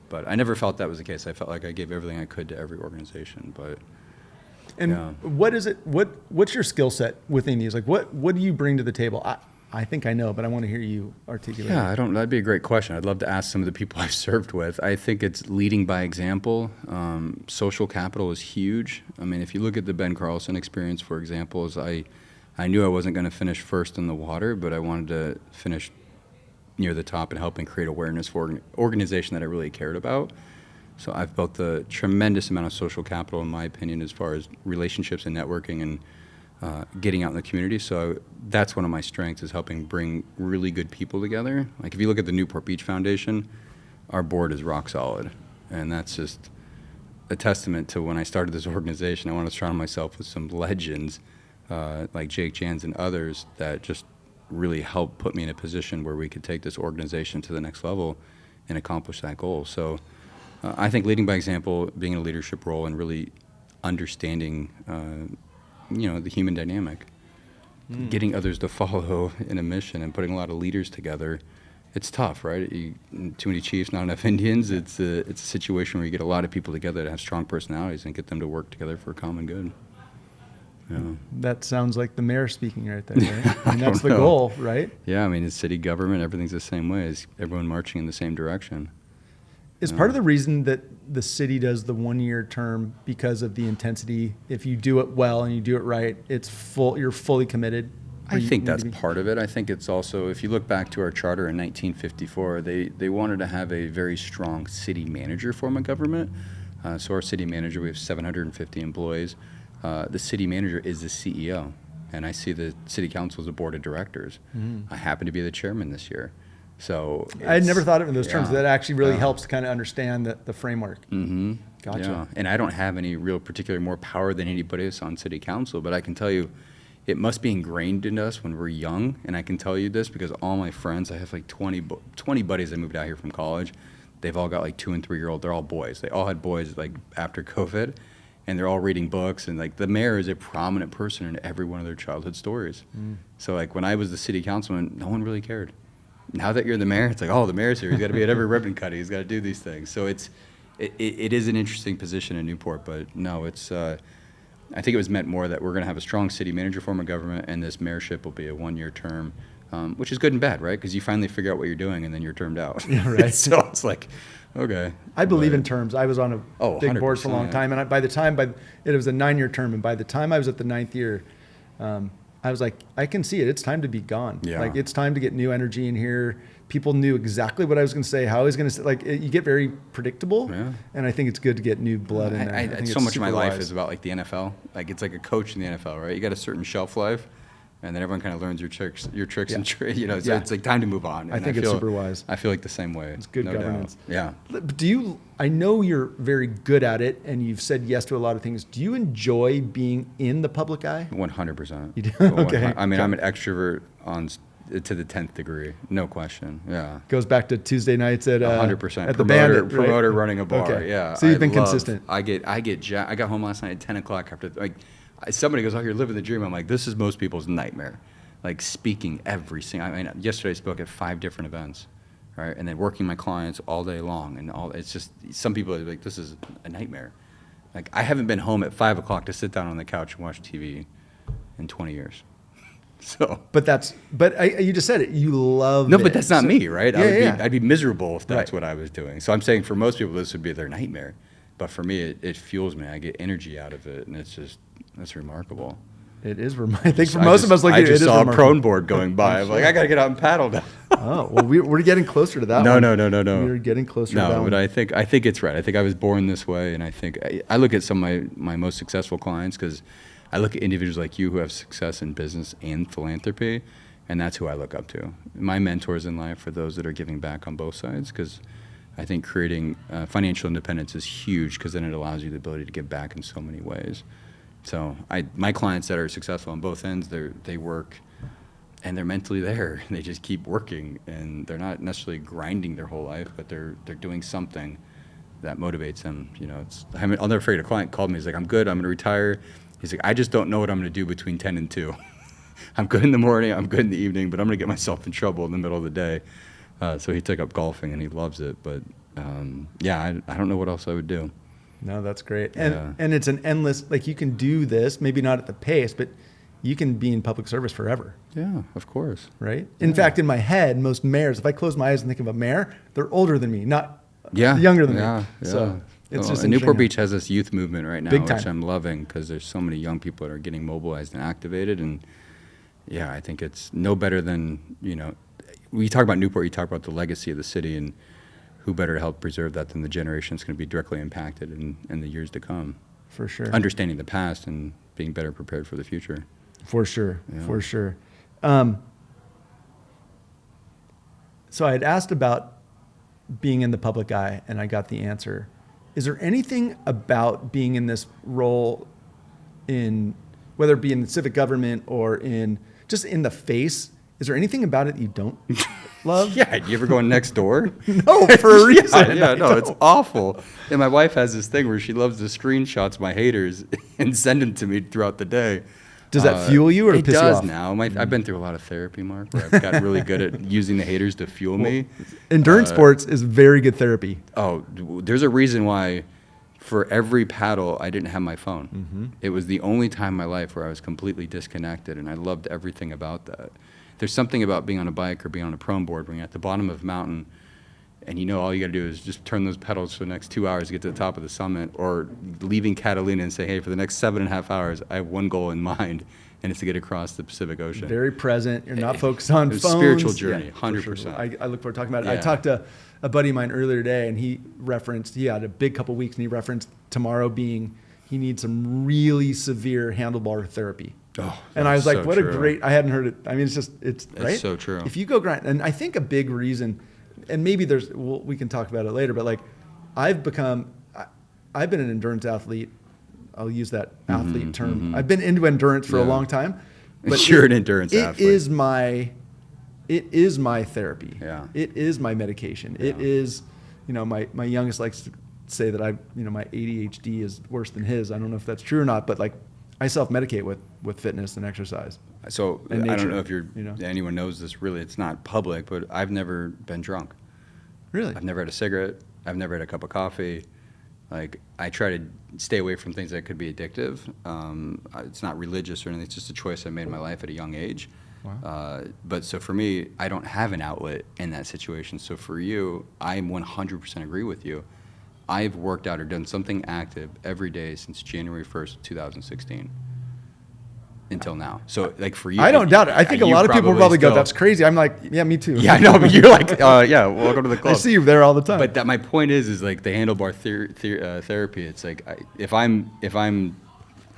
But I never felt that was the case. I felt like I gave everything I could to every organization. What is it? What's your skill set within these? Like, what do you bring to the table? I think I know, but I want to hear you articulate. Yeah, that'd be a great question. I'd love to ask some of the people I've served with. I think it's leading by example. Social capital is huge. I mean, if you look at the Ben Carlson experience, for example, I knew I wasn't going to finish first in the water, but I wanted to finish near the top and helping create awareness for an organization that I really cared about. So I've built a tremendous amount of social capital, in my opinion, as far as relationships and networking and getting out in the community. So that's one of my strengths, is helping bring really good people together. Like, if you look at the Newport Beach Foundation, our board is rock solid. And that's just a testament to when I started this organization. I want to surround myself with some legends like Jake Jans and others that just really helped put me in a position where we could take this organization to the next level and accomplish that goal. So I think leading by example, being in a leadership role, and really understanding, the human dynamic, getting others to follow in a mission and putting a lot of leaders together. It's tough, right? Too many chiefs, not enough Indians. It's a situation where you get a lot of people together that have strong personalities and get them to work together for a common good. Yeah. That sounds like the mayor speaking right there, right? I mean, that's the goal, right? Yeah, I mean, it's city government, everything's the same way. Is everyone marching in the same direction? Is part of the reason that the city does the 1-year term because of the intensity? If you do it well and you do it right, you're fully committed. I think that's part of it. I think it's also, if you look back to our charter in 1954, they wanted to have a very strong city manager form of government. So our city manager, we have 750 employees. The city manager is the CEO, and I see the city council as a board of directors. I happen to be the chairman this year. So I had never thought of it in those terms. That actually really helps to kind of understand the framework. Gotcha. Yeah. And I don't have any real particular more power than anybody else on city council, but I can tell you, it must be ingrained in us when we're young. And I can tell you this because all my friends, I have like 20 buddies that moved out here from college. They've all got like 2- and 3-year-old. They're all boys. They all had boys like after COVID, and they're all reading books. And like the mayor is a prominent person in every one of their childhood stories. So like when I was the city councilman, no one really cared. Now that you're the mayor, it's like, oh, the mayor's here. He's got to be at every ribbon cutting. He's got to do these things. So it is an interesting position in Newport, but no, it's. I think it was meant more that we're going to have a strong city manager form of government, and this mayorship will be a 1-year term, which is good and bad, right? Because you finally figure out what you're doing, and then you're termed out. Yeah, right. So it's like, okay. I believe in terms. I was on a big board for a long yeah. time, and it was a 9-year term, and by the time I was at the 9th year, I was like, I can see it. It's time to be gone. Yeah. Like it's time to get new energy in here. People knew exactly what I was going to say, how I was going to say. Like you get very predictable, and I think it's good to get new blood in there. I think so much of my life wise. is about like the NFL. Like it's like a coach in the NFL, right? You got a certain shelf life, and then everyone kind of learns your tricks and so it's like time to move on. I think it's super wise. I feel like the same way. It's good governance. Doubt. Yeah. But I know you're very good at it, and you've said yes to a lot of things. Do you enjoy being in the public eye? 100%. You do? Okay. I mean, I'm an extrovert to the 10th degree, no question. Yeah. Goes back to Tuesday nights at 100%. at the Bandit, promoter right? running a bar. Okay. Yeah. So you've been consistent. I got home last night at 10 o'clock after somebody goes, "Oh, you're living the dream." I'm like, this is most people's nightmare. Like speaking yesterday I spoke at 5 different events, right? And then working my clients all day long, and it's just, some people are like, this is a nightmare. Like I haven't been home at 5 o'clock to sit down on the couch and watch TV in 20 years. So, you just said it. You love no, but that's not me, right? I'd be miserable if that's right. what I was doing. So I'm saying for most people this would be their nightmare, but for me it fuels me. I get energy out of it, and that's remarkable. It is. I think for most of us, I just saw a prone board going by. I'm like, I got to get out and paddle now. Oh well, we're getting closer to that. No. We're getting closer to that. No, but one. I think it's right. I think I was born this way, and I think I look at some of my most successful clients because I look at individuals like you who have success in business and philanthropy, and that's who I look up to. My mentors in life are those that are giving back on both sides, because I think creating financial independence is huge, because then it allows you the ability to give back in so many ways. So my clients that are successful on both ends, they work and they're mentally there. They just keep working, and they're not necessarily grinding their whole life, but they're doing something that motivates them. I'll never forget, a client called me. He's like, I'm good. I'm going to retire. He's like, I just don't know what I'm going to do between 10 and 2. I'm good in the morning. I'm good in the evening, but I'm going to get myself in trouble in the middle of the day. So he took up golfing, and he loves it. But I don't know what else I would do. No, that's great. And it's an endless, like you can do this, maybe not at the pace, but you can be in public service forever. Yeah, of course. Right? In fact, in my head, most mayors, if I close my eyes and think of a mayor, they're older than me, not younger than me. Yeah. So it's just and Newport Beach has this youth movement right now, Big time. which I'm loving, because there's so many young people that are getting mobilized and activated. And yeah, I think it's no better than, when you talk about Newport, you talk about the legacy of the city, and who better to help preserve that than the generation that's going to be directly impacted in the years to come. For sure. Understanding the past and being better prepared for the future. For sure. Yeah. For sure. So I had asked about being in the public eye, and I got the answer. Is there anything about being in this role, whether it be in the civic government or just in the face, is there anything about it you don't love? Yeah, you ever going next door? No, for a reason. It's awful. And my wife has this thing where she loves to screenshot my haters and send them to me throughout the day. Does that fuel you or piss you off? It does now. I've been through a lot of therapy, Mark, where I've gotten really good at using the haters to fuel me. Endurance sports is very good therapy. Oh, there's a reason why for every paddle I didn't have my phone. Mm-hmm. It was the only time in my life where I was completely disconnected, and I loved everything about that. There's something about being on a bike or being on a prone board when you're at the bottom of a mountain and you know all you got to do is just turn those pedals for the next 2 hours to get to the top of the summit, or leaving Catalina and say, hey, for the next 7.5 hours, I have one goal in mind, and it's to get across the Pacific Ocean. Very present. You're not focused on phones. It's a spiritual journey, Yeah, 100%. sure. I look forward to talking about it. Yeah. I talked to a buddy of mine earlier today, and he had a big couple weeks, and he referenced tomorrow being, he needs some really severe handlebar therapy. Oh, and I was like, so what true. a great, I hadn't heard it. I mean, it's right? so true. If you go grind, and I think a big reason, and maybe we can talk about it later, but like I've been an endurance athlete. I'll use that athlete term. I've been into endurance for a long time. But You're an endurance athlete. It is my therapy. Yeah. It is my medication. Yeah. It is, my youngest likes to say that my ADHD is worse than his. I don't know if that's true or not, but like I self-medicate with fitness and exercise. So I nature, don't know if anyone knows this. Really, it's not public, but I've never been drunk. Really? I've never had a cigarette. I've never had a cup of coffee. Like, I try to stay away from things that could be addictive. It's not religious or anything. It's just a choice I made in my life at a young age. Wow. But so for me, I don't have an outlet in that situation. So for you, I 100% agree with you. I've worked out or done something active every day since January 1st, 2016. Until now. So like for you, I don't doubt it. I think a lot of people will probably go, that's crazy. I'm like, yeah, me too. Yeah, I know, but you're like, yeah, welcome to the club. I see you there all the time. But my point is like the handlebar therapy. It's like if I'm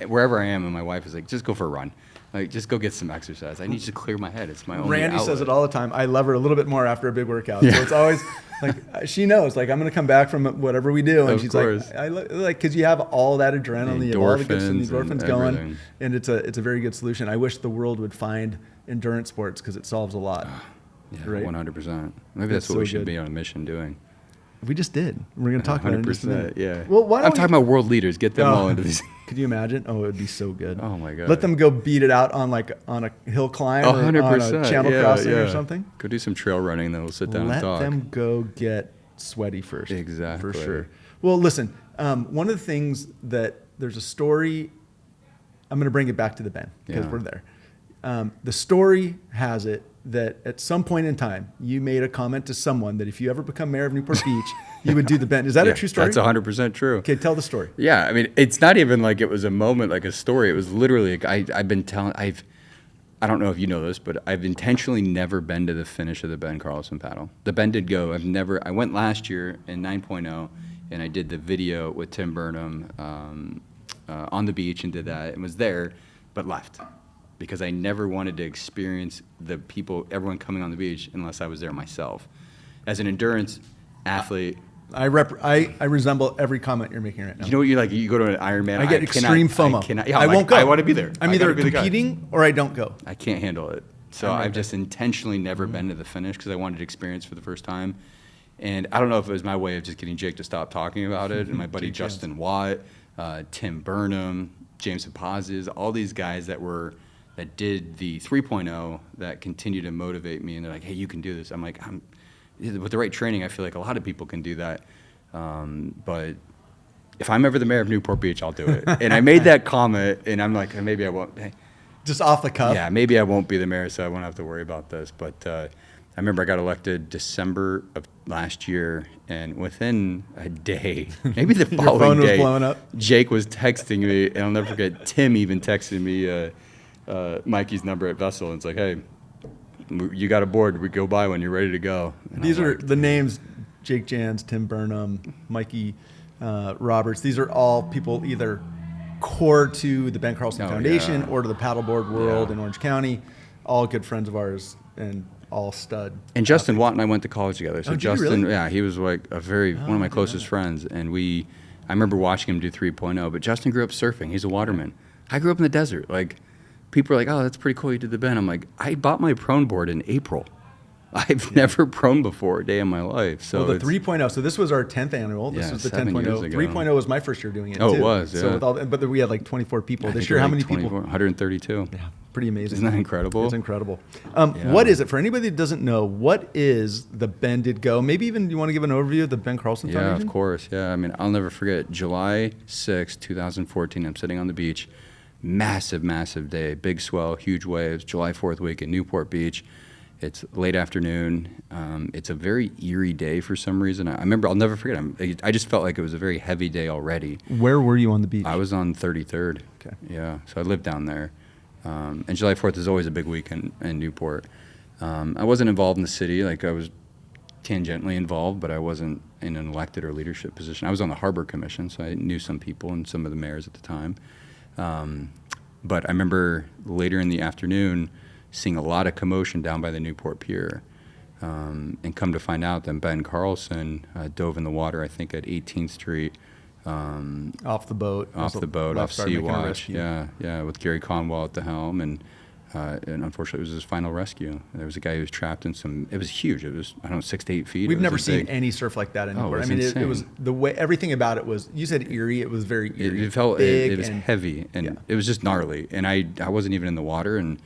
wherever I am, and my wife is like, just go for a run, like just go get some exercise. I need to clear my head. It's my only Randy outlet. says it all the time. I love her a little bit more after a big workout. So it's always like she knows. Like I'm going to come back from whatever we do, and Of she's course. like, because you have all that adrenaline, you have all the good and the endorphins and going, everything. and it's a very good solution. I wish the world would find endurance sports because it solves a lot. Yeah, right? 100%. Maybe That's that's what so we should good. be on a mission doing. We just did. We're going to talk about it in just a minute. Yeah. Well, why don't I'm talking about world leaders. Get them all into this. Could you imagine? Oh, it would be so good. Oh my God. Let them go beat it out on a hill climb or on a 100%. channel Yeah, crossing or yeah. something. Go do some trail running, then we'll sit down Let and talk. them go get sweaty first. Exactly. For sure. Well, listen, one of the things that there's a story, I'm going to bring it back to the Ben because Yeah. we're there. The story has it that at some point in time, you made a comment to someone that if you ever become mayor of Newport Beach, you would do the Ben. Is that a true story? That's 100% true. Okay, tell the story. Yeah, I mean, it's not even like it was a moment, like a story. It was literally, like, I don't know if you know this, but I've intentionally never been to the finish of the Ben Carlson paddle. The Ben did go. I went last year in 9.0, and I did the video with Tim Burnham on the beach and did that and was there, but left. Because I never wanted to experience everyone coming on the beach unless I was there myself. As an endurance athlete, I resemble every comment you're making right now. you know what you're like? You go to an Ironman. I get extreme FOMO. I won't go. I want to be there. I'm I either gotta be the guy. competing or I don't go. I can't handle it. So I'm right I've just intentionally never been to the finish because I wanted to experience for the first time. And I don't know if it was my way of just getting Jake to stop talking about it. And my buddy Justin Watt, Tim Burnham, James Pazes, all these guys that did the 3.0 that continue to motivate me. And they're like, hey, you can do this. I'm like, with the right training, I feel like a lot of people can do that. But if I'm ever the mayor of Newport Beach, I'll do it. And I made that comment, and I'm like, maybe I won't. Hey, Just off the cuff? yeah, maybe I won't be the mayor, so I won't have to worry about this. But I remember I got elected December of last year, and within a day, maybe the following phone was day, blowing up? Jake was texting me, and I'll never forget, Tim even texted me Mikey's number at Vessel, and it's like, hey, you got a board. We go by when you're ready to go. And These I'm are like, the names: Jake Jans, Tim Burnham, Mikey Roberts. These are all people either core to the Ben Carlson Foundation or to the paddleboard world in Orange County. All good friends of ours and all stud. And Justin Watt and I went to college together. So did you Justin, really? yeah, he was like one of my closest friends, and I remember watching him do 3.0. But Justin grew up surfing. He's a waterman. I grew up in the desert. Like, people are like, oh, that's pretty cool. You did the Ben. I'm like, I bought my prone board in April. I've never prone before a day in my life. So Well, the 3.0. So this was our 10th annual. This was the 7 years 10.0. ago. 3.0 was my first year doing it. Oh, too. it was, So yeah. with all, but we had like 24 people I this think year. How like many 24, people? 132. Yeah, pretty amazing. Isn't that incredible? It's incredible. What is it for anybody that doesn't know? What is the Ben Did Go? Maybe even you want to give an overview of the Ben Carlson Yeah, Foundation? of course. Yeah, I mean, I'll never forget July 6, 2014. I'm sitting on the beach. Massive, massive day. Big swell, huge waves. July 4th week in Newport Beach. It's late afternoon. It's a very eerie day for some reason. I remember, I'll never forget. I just felt like it was a very heavy day already. Where were you on the beach? I was on 33rd. Okay. Yeah, so I lived down there. And July 4th is always a big weekend in Newport. I wasn't involved in the city. Like, I was tangentially involved, but I wasn't in an elected or leadership position. I was on the Harbor Commission, so I knew some people and some of the mayors at the time. But I remember later in the afternoon seeing a lot of commotion down by the Newport Pier, and come to find out that Ben Carlson dove in the water, I think at 18th Street. Off the boat, off Sea-Watch. Yeah, with Gary Conwell at the helm, and unfortunately it was his final rescue. There was a guy who was trapped in it was huge. It was, I don't know, 6 to 8 feet. We've never seen any surf like that in Newport. It was the way, everything about it was, you said eerie, it was very eerie. It felt, big, it was heavy, and it was just gnarly. And I wasn't even in the water, and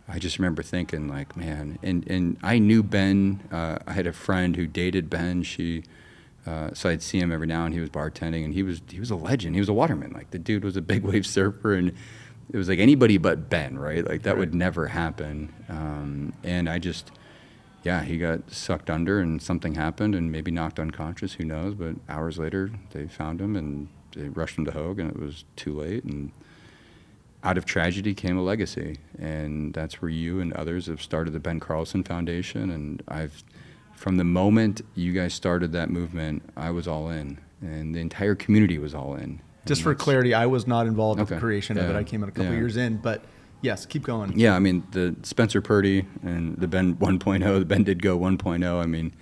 I just remember thinking, like, man, and I knew Ben. I had a friend who dated Ben. So I'd see him every now and he was bartending, and he was a legend. He was a waterman. Like, the dude was a big wave surfer, and it was like anybody but Ben, right? Like, that would never happen. And I just, he got sucked under, and something happened, and maybe knocked unconscious, who knows? But hours later, they found him, and they rushed him to Hoag, and it was too late. And out of tragedy came a legacy, and that's where you and others have started the Ben Carlson Foundation. And from the moment you guys started that movement, I was all in, and the entire community was all in. Just for clarity, I was not involved with the creation of it. I came in a couple years in, but yes, keep going. Yeah, I mean, the Spencer Purdy and the Ben 1.0, the Ben Did Go 1.0, I mean,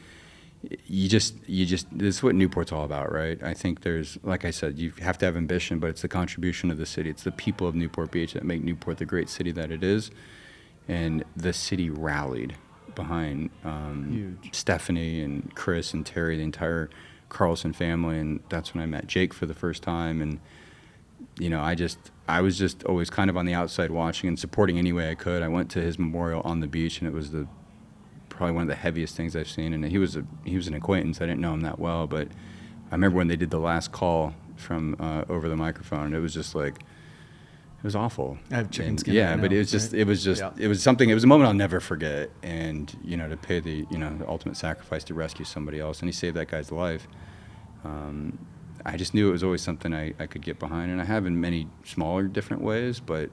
you just, this is what Newport's all about, right? I think there's, like I said, you have to have ambition, but it's the contribution of the city. It's the people of Newport Beach that make Newport the great city that it is. And the city rallied behind Stephanie and Chris and Terry, the entire Carlson family. And that's when I met Jake for the first time. And, you know, I was just always kind of on the outside watching and supporting any way I could. I went to his memorial on the beach, and it was probably one of the heaviest things I've seen. And he was an acquaintance. I didn't know him that well, but I remember when they did the last call from over the microphone, and it was just like, it was awful. I have chicken skin. Yeah, but it was just, it was something, it was a moment I'll never forget. And, you know, to pay the ultimate sacrifice to rescue somebody else, and he saved that guy's life. I just knew it was always something I could get behind, and I have in many smaller, different ways, but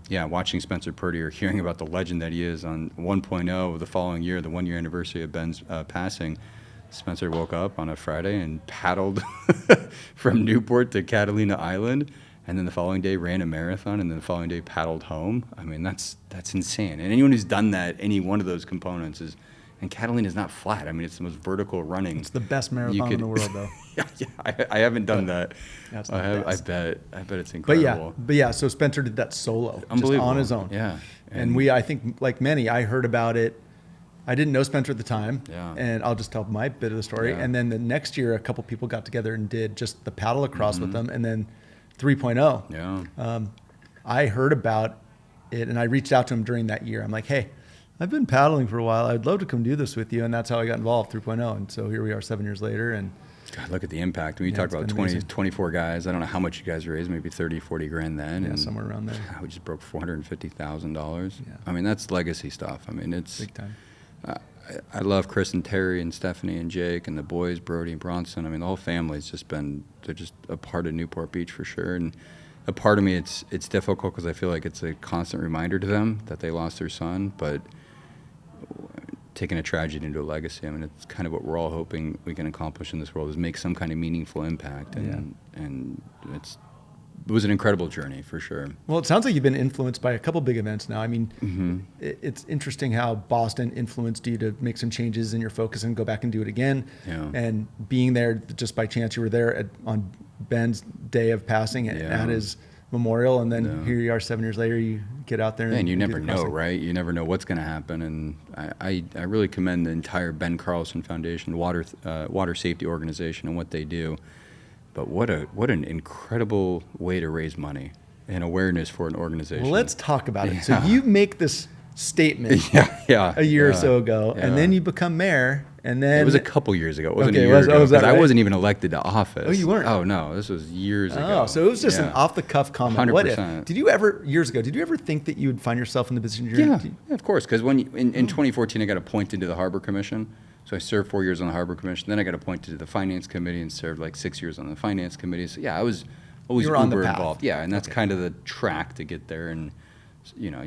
watching Spencer Purdy or hearing about the legend that he is on 1.0 the following year, the 1-year anniversary of Ben's passing, Spencer woke up on a Friday and paddled from Newport to Catalina Island, and then the following day ran a marathon, and then the following day paddled home. I mean, that's insane. And anyone who's done that, any one of those components is, and Catalina is not flat. I mean, it's the most vertical running. It's the best marathon in the world, though. I haven't done that. That's I bet it's incredible. But yeah, so Spencer did that solo, just on his own. Yeah. And I think, like many, I heard about it. I didn't know Spencer at the time, and I'll just tell my bit of the story. Yeah. And then the next year, a couple people got together and did just the paddle across with them, and then 3.0. Yeah. I heard about it, and I reached out to him during that year. I'm like, hey, I've been paddling for a while. I'd love to come do this with you. And that's how I got involved, 3.0. And so here we are 7 years later. And God, look at the impact. When you talk about 24 guys, I don't know how much you guys raised, maybe 30, 40 grand then. Yeah, somewhere around there. We just broke $450,000. Yeah. I mean, that's legacy stuff. I mean, it's big time. I love Chris and Terry and Stephanie and Jake and the boys, Brody and Bronson. I mean, the whole family's they're just a part of Newport Beach for sure. And a part of me, it's difficult because I feel like it's a constant reminder to them that they lost their son, but taking a tragedy into a legacy, I mean, it's kind of what we're all hoping we can accomplish in this world, is make some kind of meaningful impact. And it was an incredible journey for sure. Well, it sounds like you've been influenced by a couple big events now. I mean, it's interesting how Boston influenced you to make some changes in your focus and go back and do it again. Yeah. And being there just by chance, you were there on Ben's day of passing at his memorial, and then here you are 7 years later, you get out there. And you never know, right? You never know what's going to happen. And I really commend the entire Ben Carlson Foundation, water safety organization, and what they do. But what an incredible way to raise money and awareness for an organization. Well, let's talk about it. So you make this statement a year or so ago, and then you become mayor, And then It was a couple years ago. It wasn't Okay, a year ago. was that 'Cause I right? wasn't even elected to office. Oh, you weren't? Oh, no. This was years ago. Oh, so it was just an Yeah. off-the-cuff comment. What if? 100%. Did you ever, years ago, did you ever think that you would find yourself in the position you're Yeah, in? yeah, of course. Because in 2014, I got appointed to the Harbor Commission. So I served 4 years on the Harbor Commission. Then I got appointed to the Finance Committee and served like 6 years on the Finance Committee. So yeah, I was always You were on the uber path. involved. Yeah, and that's Okay. kind of the track to get there. And you know,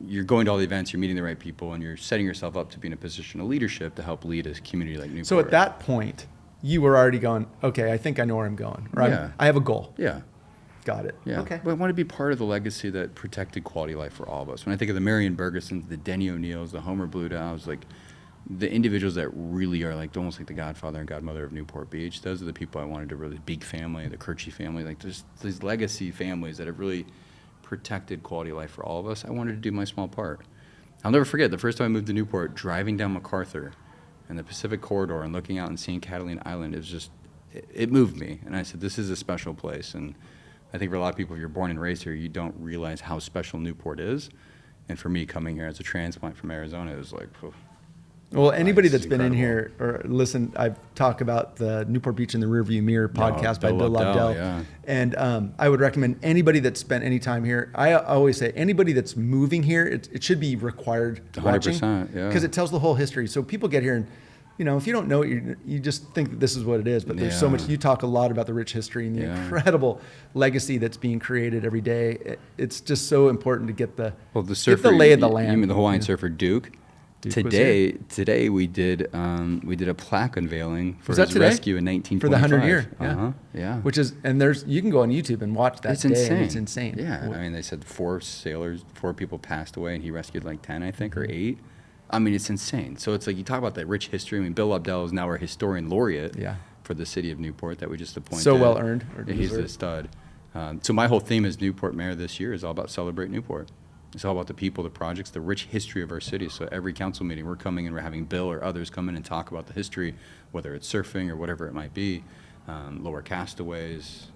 you're going to all the events, you're meeting the right people, and you're setting yourself up to be in a position of leadership to help lead a community like Newport. So at that point, you were already going, okay, I think I know where I'm going. Or Yeah. I have a goal. Yeah. Got it. Yeah. Okay. But I want to be part of the legacy that protected quality of life for all of us. When I think of the Marion Bergesons, the Denny O'Neills, the Homer Bludows, like the individuals that really are like almost like the godfather and godmother of Newport Beach, those are the people I wanted to really, big family, the Kirchie family, like there's these legacy families that have really protected quality of life for all of us. I wanted to do my small part. I'll never forget the first time I moved to Newport, driving down MacArthur and the Pacific Corridor and looking out and seeing Catalina Island. It was just, it moved me. And I said, this is a special place. And I think for a lot of people, if you're born and raised here, you don't realize how special Newport is. And for me, coming here as a transplant from Arizona, it was like, phew. Well, anybody It's that's been in here incredible. or listened, I've talked about the Newport Beach in the Rearview Mirror podcast by Bill Bill Lobdell, Lobdell. yeah. And I would recommend anybody that's spent any time here. I always say anybody that's moving here, it should be required 100%, yeah. because it tells the whole history. So people get here and, you know, if you don't know it, you just think that this is what it is. But there's so Yeah. much. You talk a lot about the rich history and the Yeah. incredible legacy that's being created every day. It's just so important to get the surfer, get the lay of the you land. mean the Hawaiian surfer Duke? Duke was Today we did a plaque unveiling for Was that his today? rescue in 1925. For the 100 year, yeah. Uh-huh, yeah. Which is, and you can go on YouTube and watch that It's day, insane. and it's insane. Yeah, I mean, they said 4 people passed away, and he rescued like 10, I think, or 8. I mean, it's insane. So it's like you talk about that rich history. I mean, Bill Lobdell is now our historian laureate Yeah. for the city of Newport that we just appointed. So well earned, or Yeah, he's deserved. a stud. So my whole theme as Newport mayor this year is all about celebrate Newport. It's all about the people, the projects, the rich history of our city. So every council meeting, we're coming and we're having Bill or others come in and talk about the history, whether it's surfing or whatever it might be, lower castaways.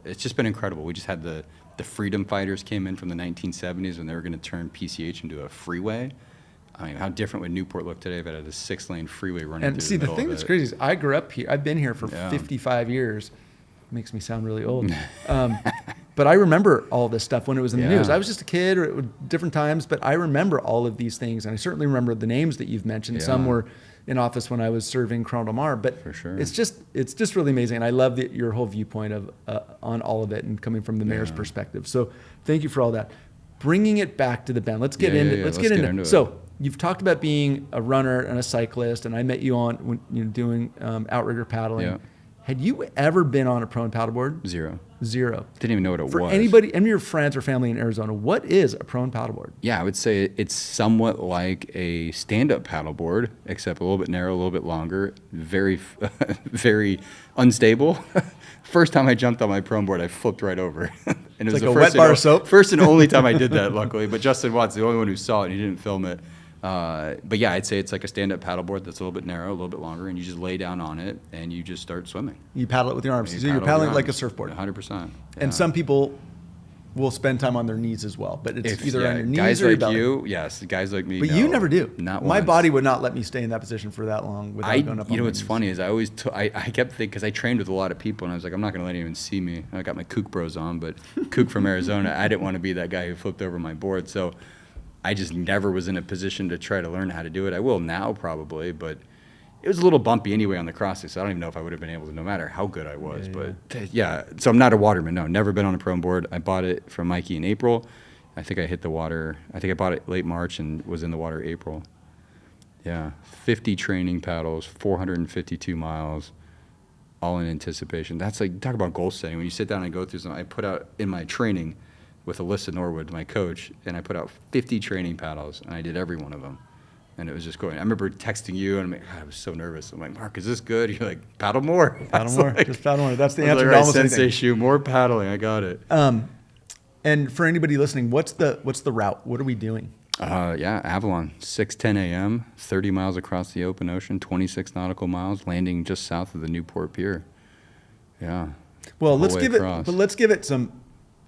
It's just been incredible. We just had the freedom fighters came in from the 1970s when they were going to turn PCH into a freeway. I mean, how different would Newport look today if it had a 6-lane freeway running And through see, the the middle thing of that's it? crazy is I grew up here. I've been here for Yeah. 55 years. Makes me sound really old. But I remember all this stuff when it was in the Yeah. news. I was just a kid, or it was different times, but I remember all of these things. And I certainly remember the names that you've mentioned. Some Yeah. were in office when I was serving Corona Del Mar, but For sure. it's just really amazing. And I love your whole viewpoint of on all of it and coming from the mayor's Yeah. perspective. So thank you for all that. Bringing it back to the bend. Let's get Yeah, into yeah, let's let's get get into into it. it. So you've talked about being a runner and a cyclist, and I met you on when you know doing outrigger paddling. Yeah. Had you ever been on a prone paddleboard? Zero. Zero. Didn't even know what it For was. anybody, any of your friends or family in Arizona, what is a prone paddleboard? Yeah, I would say it's somewhat like a stand-up paddleboard, except a little bit narrow, a little bit longer, very, very unstable. First time I jumped on my prone board, I flipped right over. And it was like the a first wet bar of soap? First and only time I did that, luckily. But Justin Watts, the only one who saw it, and he didn't film it. But yeah, I'd say it's like a stand-up paddleboard that's a little bit narrow, a little bit longer, and you just lay down on it and you just start swimming. You paddle it with your arms. You So you're paddle with paddling your like a arms. surfboard. 100%. And some people will spend time on their knees as well, but it's either on your knees guys or your like belly. you, yes, guys like me. But no, you never do. Not My once. body would not let me stay in that position for that long without going up on You know my what's knees. funny is I always I kept thinking, because I trained with a lot of people, and I was like, I'm not going to let anyone see me. I got my kook bros on, but kook from Arizona, I didn't want to be that guy who flipped over my board, so I just never was in a position to try to learn how to do it. I will now probably, but it was a little bumpy anyway on the crossing, so I don't even know if I would have been able to, no matter how good I was. Yeah. So I'm not a waterman. No, never been on a prone board. I bought it from Mikey in April. I think I hit the water. I think I bought it late March and was in the water April. Yeah, 50 training paddles, 452 miles, all in anticipation. That's like, talk about goal setting. When you sit down and go through something, I put out in my training with Alyssa Norwood, my coach, and I put out 50 training paddles, and I did every one of them. And it was just going. I remember texting you, and I'm like, God, I was so nervous. I'm like, Mark, is this good? You're like, paddle more. Paddle more. Just paddle more. That's the I was answer like, to "All right, almost Sensei anything. Shoe, more paddling. I got it. And for anybody listening, what's the route? What are we doing? Yeah, Avalon, 6:10 a.m., 30 miles across the open ocean, 26 nautical miles, landing just south of the Newport Pier. Yeah. Well, the let's whole way give across. it. But let's give it some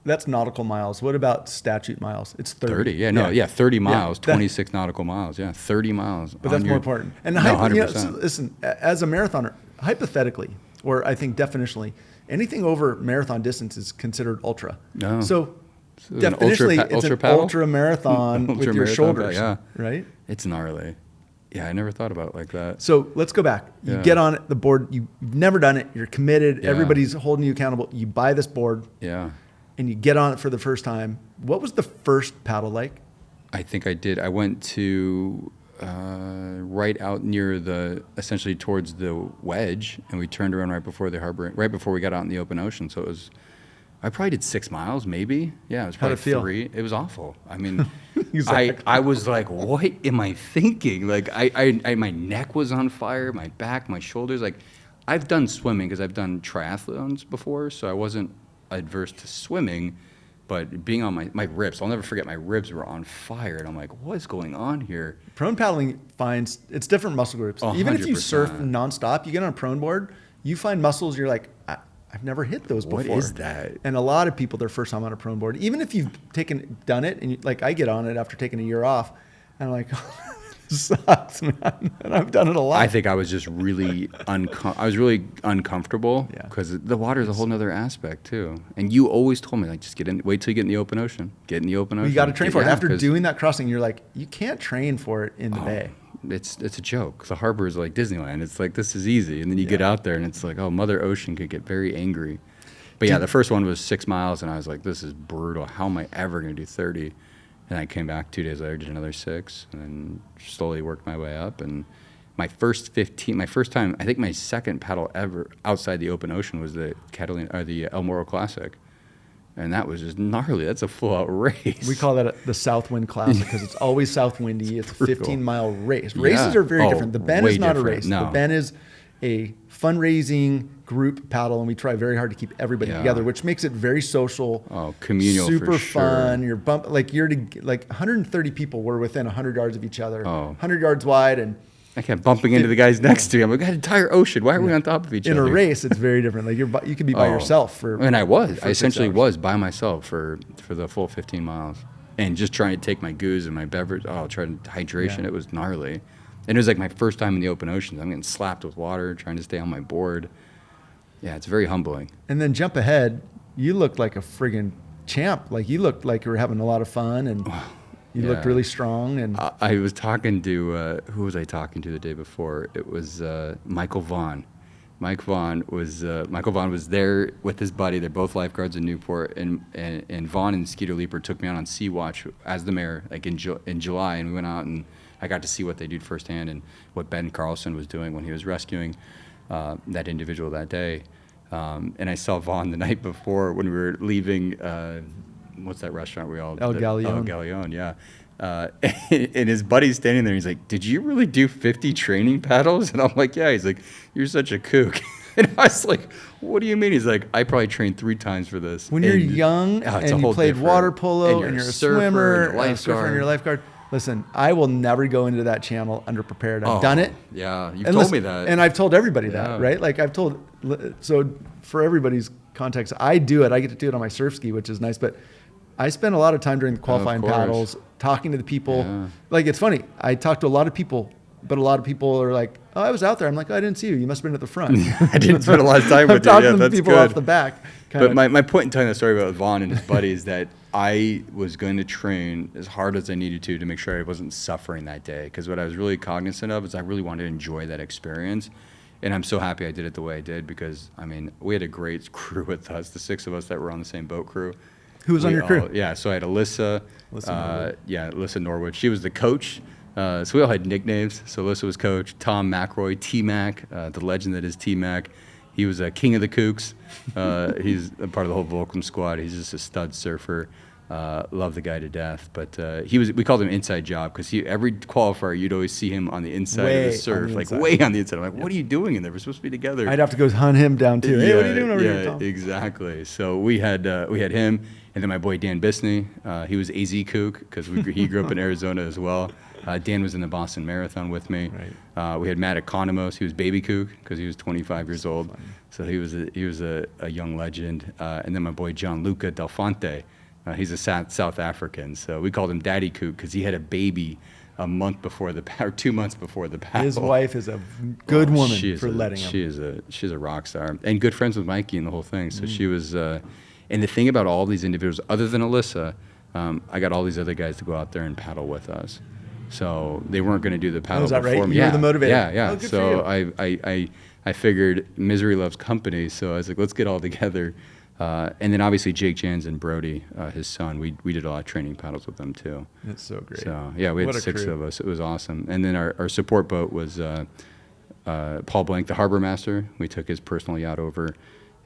That's nautical miles. What about statute miles? It's 30. 30, yeah, no, yeah, 30 miles, that- 26 nautical miles, yeah, 30 miles. But that's more important. And no, 100%. listen, as a marathoner, hypothetically, or I think definitionally, anything over marathon distance is considered ultra. No. So So an definitionally, it's ultra an paddle? ultra marathon with your Ultra-marathon, shoulders, yeah. right? It's gnarly. Yeah, I never thought about it like that. So let's go back. You Yeah. get on the board. You've never done it. You're committed. Yeah. Everybody's holding you accountable. You buy this board Yeah. and you get on it for the first time. What was the first paddle like? I think I did. I went to right out near essentially towards the wedge, and we turned around right before the harbor, right before we got out in the open ocean. So I probably did 6 miles, maybe. Yeah, it was How'd probably it feel? 3. It was awful. I mean, Exactly. I was like, what am I thinking? Like, my neck was on fire, my back, my shoulders. Like, I've done swimming because I've done triathlons before, so I wasn't adverse to swimming. But being on my ribs, I'll never forget, my ribs were on fire. And I'm like, what is going on here? Prone paddling finds it's different muscle groups. Even if you 100%. surf nonstop, you get on a prone board, you find muscles. You're like, I've never hit those before. What is that? And a lot of people, their first time on a prone board, even if you've done it, and like I get on it after taking a year off, and I'm like, this sucks, man. And I've done it a lot. I think I was just really I was really uncomfortable Yeah. because the water is a whole nother aspect too. And you always told me, like, just wait till you get in the open ocean. Get in the open ocean. You got to train for it. Yeah, After 'cause- doing that crossing, you're like, you can't train for it in the bay. It's a joke. The harbor is like Disneyland. It's like, this is easy. And then you get out there and it's like, oh, Mother Ocean could get very angry. But yeah, the first one was 6 miles and I was like, this is brutal. How am I ever going to do 30? And I came back 2 days later, did another 6, and then slowly worked my way up. And my first time, I think my second paddle ever outside the open ocean was the El Morro Classic. And that was just gnarly. That's a full-out race. We call that the Southwind Classic because it's always south windy. It's a Brutal. 15-mile race. Yeah. Races are very Oh, different. The Ben way is not different. a race. No. The Ben is a fundraising group paddle, and we try very hard to keep everybody Yeah. together, which makes it very social. Oh, communal, super for sure. fun. You're like 130 people were within 100 yards of each other, Oh. 100 yards wide, and I kept bumping into the guys next to me. I'm like, that entire ocean. Why are we on top of each in other? a race, it's very different. Like you could be by Oh. yourself for. And I was. for I 6 essentially hours. was by myself for the full 15 miles. And just trying to take my goose and my beverage. Oh, trying hydration. Yeah. It was gnarly. And it was like my first time in the open ocean. I'm getting slapped with water, trying to stay on my board. Yeah, it's very humbling. And then jump ahead. You looked like a friggin' champ. Like you looked like you were having a lot of fun, and you looked Yeah. really strong. And I was talking to, who was I talking to the day before? It was Michael Vaughn. Michael Vaughn was there with his buddy. They're both lifeguards in Newport, and Vaughn and Skeeter Leeper took me out on Sea Watch as the mayor, like in July, and we went out and I got to see what they did firsthand and what Ben Carlson was doing when he was rescuing that individual that day. And I saw Vaughn the night before when we were leaving. What's that restaurant we all? El Galeon. El Galeon, yeah. And his buddy's standing there. He's like, "Did you really do 50 training paddles?" And I'm like, "Yeah." He's like, "You're such a kook." And I was like, "What do you mean?" He's like, "I probably trained 3 times for this." when you're And- young Oh, it's a and you whole played different- water polo and you're you're a surfer swimmer, and a a surfer and you're a lifeguard. Listen, I will never go into that channel underprepared. I've done it. Yeah, you've And told listen, me that. and I've told everybody Yeah. that, right? Like I've told. So for everybody's context, I do it. I get to do it on my surf ski, which is nice. But I spend a lot of time during the qualifying course. paddles talking to the people. Yeah. Like it's funny. I talk to a lot of people, but a lot of people are like, "Oh, I was out there." I'm like, "Oh, I didn't see you. You must have been at the front." I didn't spend a lot of time I'm with you. talking Yeah, to the that's people good. off the back. But my point in telling the story about Vaughn and his buddy is that I was going to train as hard as I needed to make sure I wasn't suffering that day. Because what I was really cognizant of is I really wanted to enjoy that experience. And I'm so happy I did it the way I did because, I mean, we had a great crew with us, the 6 of us that were on the same boat crew. Who was on your crew? Yeah, so I had Alyssa. Alyssa Norwood. She was the coach. So we all had nicknames. So Alyssa was coach. Tom McRoy, T-Mac, the legend that is T-Mac. He was a king of the kooks. He's a part of the whole Volcom squad. He's just a stud surfer. Love the guy to death. But we called him Inside Job because every qualifier, you'd always see him on the inside Way of the surf, on the inside. way on the inside. I'm like, what are you doing in there? We're supposed to be together. I'd have to go hunt him down too. Hey, what are you doing over here, Tom? Exactly. So we had him, and then my boy Dan Bisney. He was AZ kook because he grew up in Arizona as well. Dan was in the Boston Marathon with me. Right. We had Matt Economos. He was baby kook because he was 25 years old. funny. So he was a young legend. And then my boy Gianluca Del Fonte. He's a South African. So we called him Daddy Kook because he had a baby a month before or 2 months before the battle. His wife is a good woman for letting him. She's a rock star and good friends with Mikey and the whole thing. So she was, and the thing about all these individuals, other than Alyssa, I got all these other guys to go out there and paddle with us. So they weren't going to do the paddle is that before right? me. You were the motivator. Yeah. Oh, good So for you. I figured misery loves company. So I was like, let's get all together. And then obviously Jake Jans and Brody, his son, we did a lot of training paddles with them too. That's so great. So yeah, we had What a 6 crew. of us. It was awesome. And then our support boat was Paul Blank, the harbor master. We took his personal yacht over,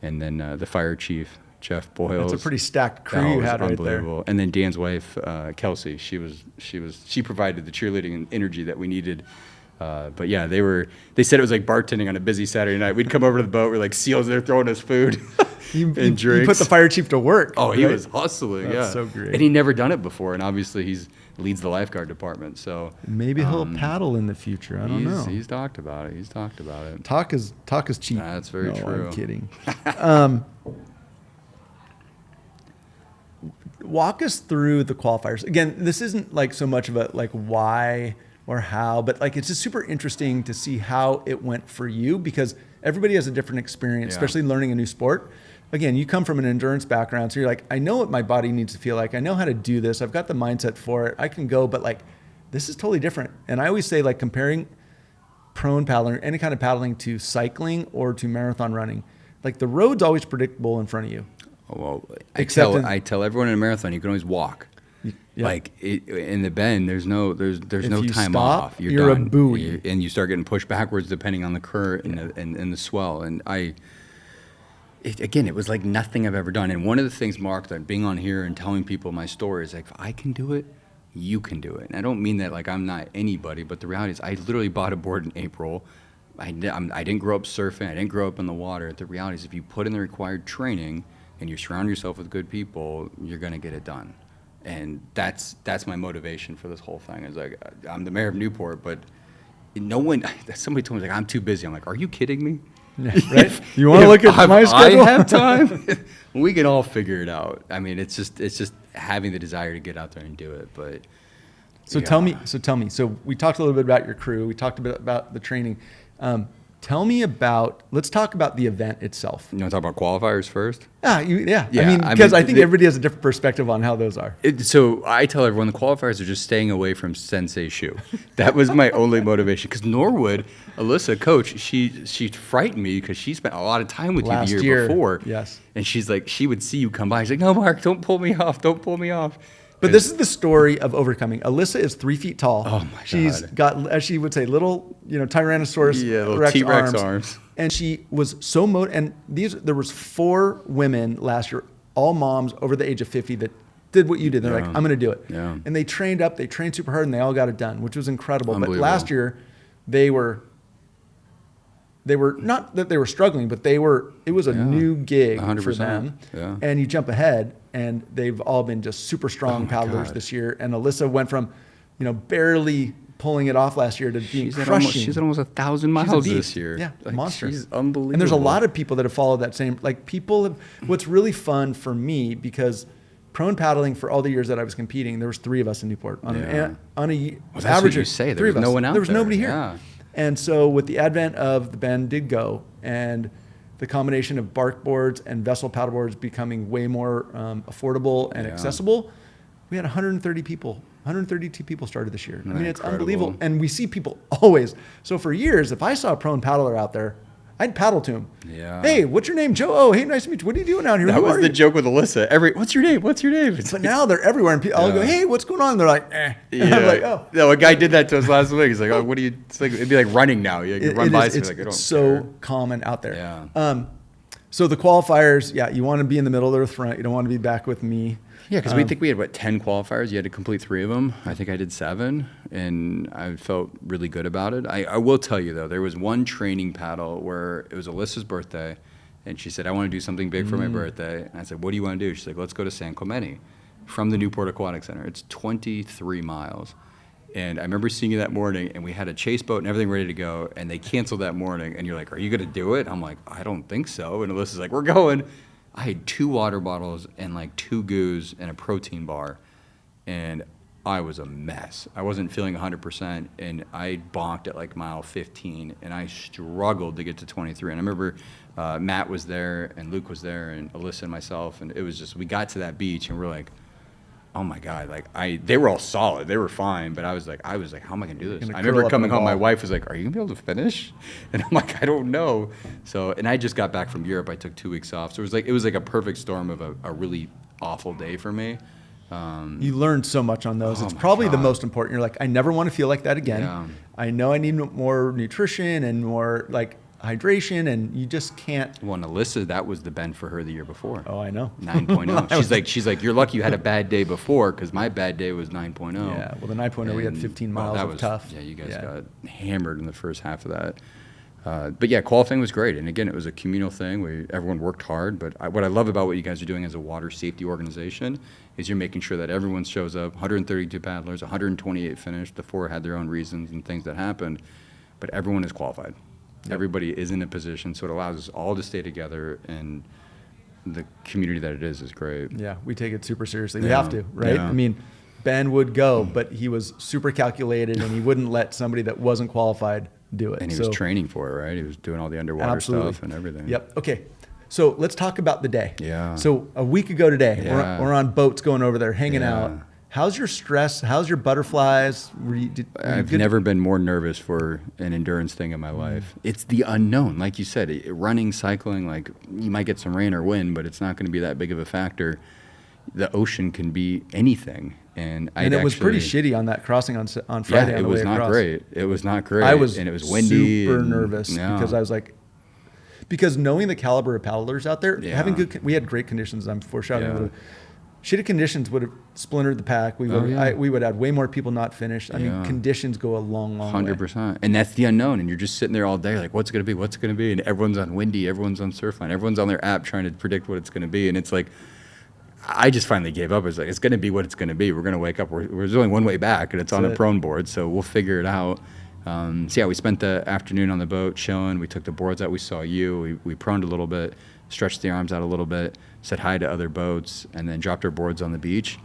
and then the fire chief, Jeff Boyles. That's a pretty stacked crew That you was had right there. unbelievable. And then Dan's wife, Kelsey, she provided the cheerleading and energy that we needed. But yeah, they said it was like bartending on a busy Saturday night. We'd come over to the boat, we're like seals there throwing us food and drinks. You put the fire chief to work. Oh, he right? was hustling. That's yeah, so great. And he'd never done it before, and obviously he leads the lifeguard department. So Maybe he'll paddle in the future. I don't know. He's talked about it. He's talked about it. Talk is cheap. That's very No, true. I'm kidding. Walk us through the qualifiers. Again, this isn't like so much of a like why or how, but like it's just super interesting to see how it went for you because everybody has a different experience, Yeah. especially learning a new sport. Again, you come from an endurance background, so you're like, I know what my body needs to feel like. I know how to do this. I've got the mindset for it. I can go, but like this is totally different. And I always say like comparing prone paddling, any kind of paddling to cycling or to marathon running, like the road's always predictable in front of you. Well, Except I tell everyone in a marathon you can always walk. Yeah. Like in the bend, the's no If no you time stop, off. you're a done. buoy. And you start getting pushed backwards depending on the current and the swell. And it was like nothing I've ever done. And one of the things, Mark, that being on here and telling people my story is like, if I can do it, you can do it. And I don't mean that like I'm not anybody, but the reality is I literally bought a board in April. I didn't grow up surfing. I didn't grow up in the water. The reality is if you put in the required training and you surround yourself with good people, you're going to get it done. And that's my motivation for this whole thing. Is like I'm the mayor of Newport, but somebody told me like I'm too busy. I'm like, are you kidding me? Yeah, right? You want to look at my schedule? I have time. We can all figure it out. I mean, it's just having the desire to get out there and do it. But So tell me. So we talked a little bit about your crew. We talked a bit about the training. Tell me about. Let's talk about the event itself. You want to talk about qualifiers first? Yeah. Yeah, Because I I mean, think everybody has a different perspective on how those are. So I tell everyone the qualifiers are just staying away from Sensei Shu. That was my only motivation. Because Norwood, Alyssa, coach, she frightened me because she spent a lot of time with you Last the year year, before. yes. And she's like, she would see you come by. She's like, no, Mark, don't pull me off. Don't pull me off. But this is the story of overcoming. Alyssa is 3 feet tall. Oh my She's God. got, as she would say, little, Tyrannosaurus Little Rex T-Rex arms. And she was so and there was 4 women last year, all moms over the age of 50 that did what you did. They're like, I'm going to do it. Yeah. And they trained super hard, and they all got it done, which was incredible. But Unbelievable. last year, they were not that they were struggling, but it was a new gig for 100%. them. Yeah. And you jump ahead, and they've all been just super strong paddlers God. this year. And Alyssa went from, barely pulling it off last year to being crushing. She's at almost 1,000 She's a miles beast. this year. Yeah, Like, monster. She's unbelievable. And there's a lot of people that have followed that same, like what's really fun for me, because prone paddling for all the years that I was competing, there was 3 of us in Newport. On Yeah. an that's average what you of say. There 3 was of us. no one out There was there. nobody here. Yeah. And so with the advent of the Ben Did Go and the combination of bark boards and vessel paddle boards becoming way more affordable and Yeah. accessible, we had 130 people. 132 people started this year. I mean, it's Incredible. unbelievable. And we see people always. So for years, if I saw a prone paddler out there, I'd paddle to him. Yeah. Hey, what's your name, Joe? Oh, hey, nice to meet you. What are you doing out here? That Who was are the you? joke with Alyssa. What's your name? What's your name? It's But now they're everywhere, and I'll go, Yeah. hey, what's going on? And they're like, eh. And I'm like, oh. No, a guy did that to us last week. He's like, oh, what do you? It's like it'd be like running now. You run by It's like I don't so care. common out there. Yeah. So the qualifiers, you want to be in the middle or the front. You don't want to be back with me. Yeah, because we think we had 10 qualifiers. You had to complete 3 of them. I think I did 7, and I felt really good about it. I will tell you though, there was one training paddle where it was Alyssa's birthday, and she said, "I want to do something big for my birthday." And I said, "What do you want to do?" She's like, "Let's go to San Clemente from the Newport Aquatic Center. It's 23 miles." And I remember seeing you that morning, and we had a chase boat and everything ready to go, and they canceled that morning. And you're like, "Are you going to do it?" I'm like, "I don't think so." And Alyssa's like, "We're going." I had 2 water bottles and like 2 goos and a protein bar, and I was a mess. I wasn't feeling 100%, and I bonked at like mile 15, and I struggled to get to 23. And I remember Matt was there, and Luke was there, and Alyssa and myself, and it was just, we got to that beach, and we're like, oh my God, like they were all solid, they were fine, but I was like, how am I gonna do this? I remember coming home, my wife was like, are you gonna be able to finish? And I'm like, I don't know. So, and I just got back from Europe. I took 2 weeks off, so it was like a perfect storm of a really awful day for me. You learned so much on those. Oh It's my probably the God. most important. You're like, I never want to feel like that again. Yeah. I know I need more nutrition and more like hydration, and you just can't. Well, and Alyssa, that was the bend for her the year before. Oh, I know. 9.0. She's like, you're lucky you had a bad day before, because my bad day was 9.0. Yeah, well, the 9.0, we had 15 miles that of was tough. Yeah, you guys got hammered in the first half of that. But yeah, qualifying was great. And again, it was a communal thing. Everyone worked hard. But what I love about what you guys are doing as a water safety organization is you're making sure that everyone shows up. 132 paddlers, 128 finished. The 4 had their own reasons and things that happened. But everyone is qualified. Yep. Everybody is in a position, so it allows us all to stay together, and the community that it is great. Yeah, we take it super seriously. We Yeah. have to, right? Yeah. I mean, Ben would go, but he was super calculated, and he wouldn't let somebody that wasn't qualified do it. And he was training for it, right? He was doing all the underwater Absolutely. stuff and everything. Yep. Okay. So let's talk about the day. Yeah. So a week ago today, Yeah. we're on boats going over there, hanging Yeah. out. How's your stress? How's your butterflies? Were you I've never been more nervous for an endurance thing in my life. It's the unknown. Like you said, running, cycling, like you might get some rain or wind, but it's not going to be that big of a factor. The ocean can be anything. And it was pretty shitty on that crossing on Friday. Yeah, on it the was way not across. great. It was not great. I was and it was windy. super nervous Yeah. because I was like, because knowing the caliber of paddlers out there, Yeah. having we had great conditions. I'm foreshadowing. Yeah. Shitty conditions would have splintered the pack. We would have way more people not finished. I mean, Yeah. conditions go a long way. 100%. And that's the unknown. And you're just sitting there all day like, what's going to be? What's going to be? And everyone's on windy. Everyone's on Surfline. Everyone's on their app trying to predict what it's going to be. And it's like, I just finally gave up. It's like, it's going to be what it's going to be. We're going to wake up. There's only one way back, and it's on a prone board. So we'll figure it out. So yeah, we spent the afternoon on the boat chilling. We took the boards out. We saw you. We proned a little bit, stretched the arms out a little bit, said hi to other boats, and then dropped our boards on the beach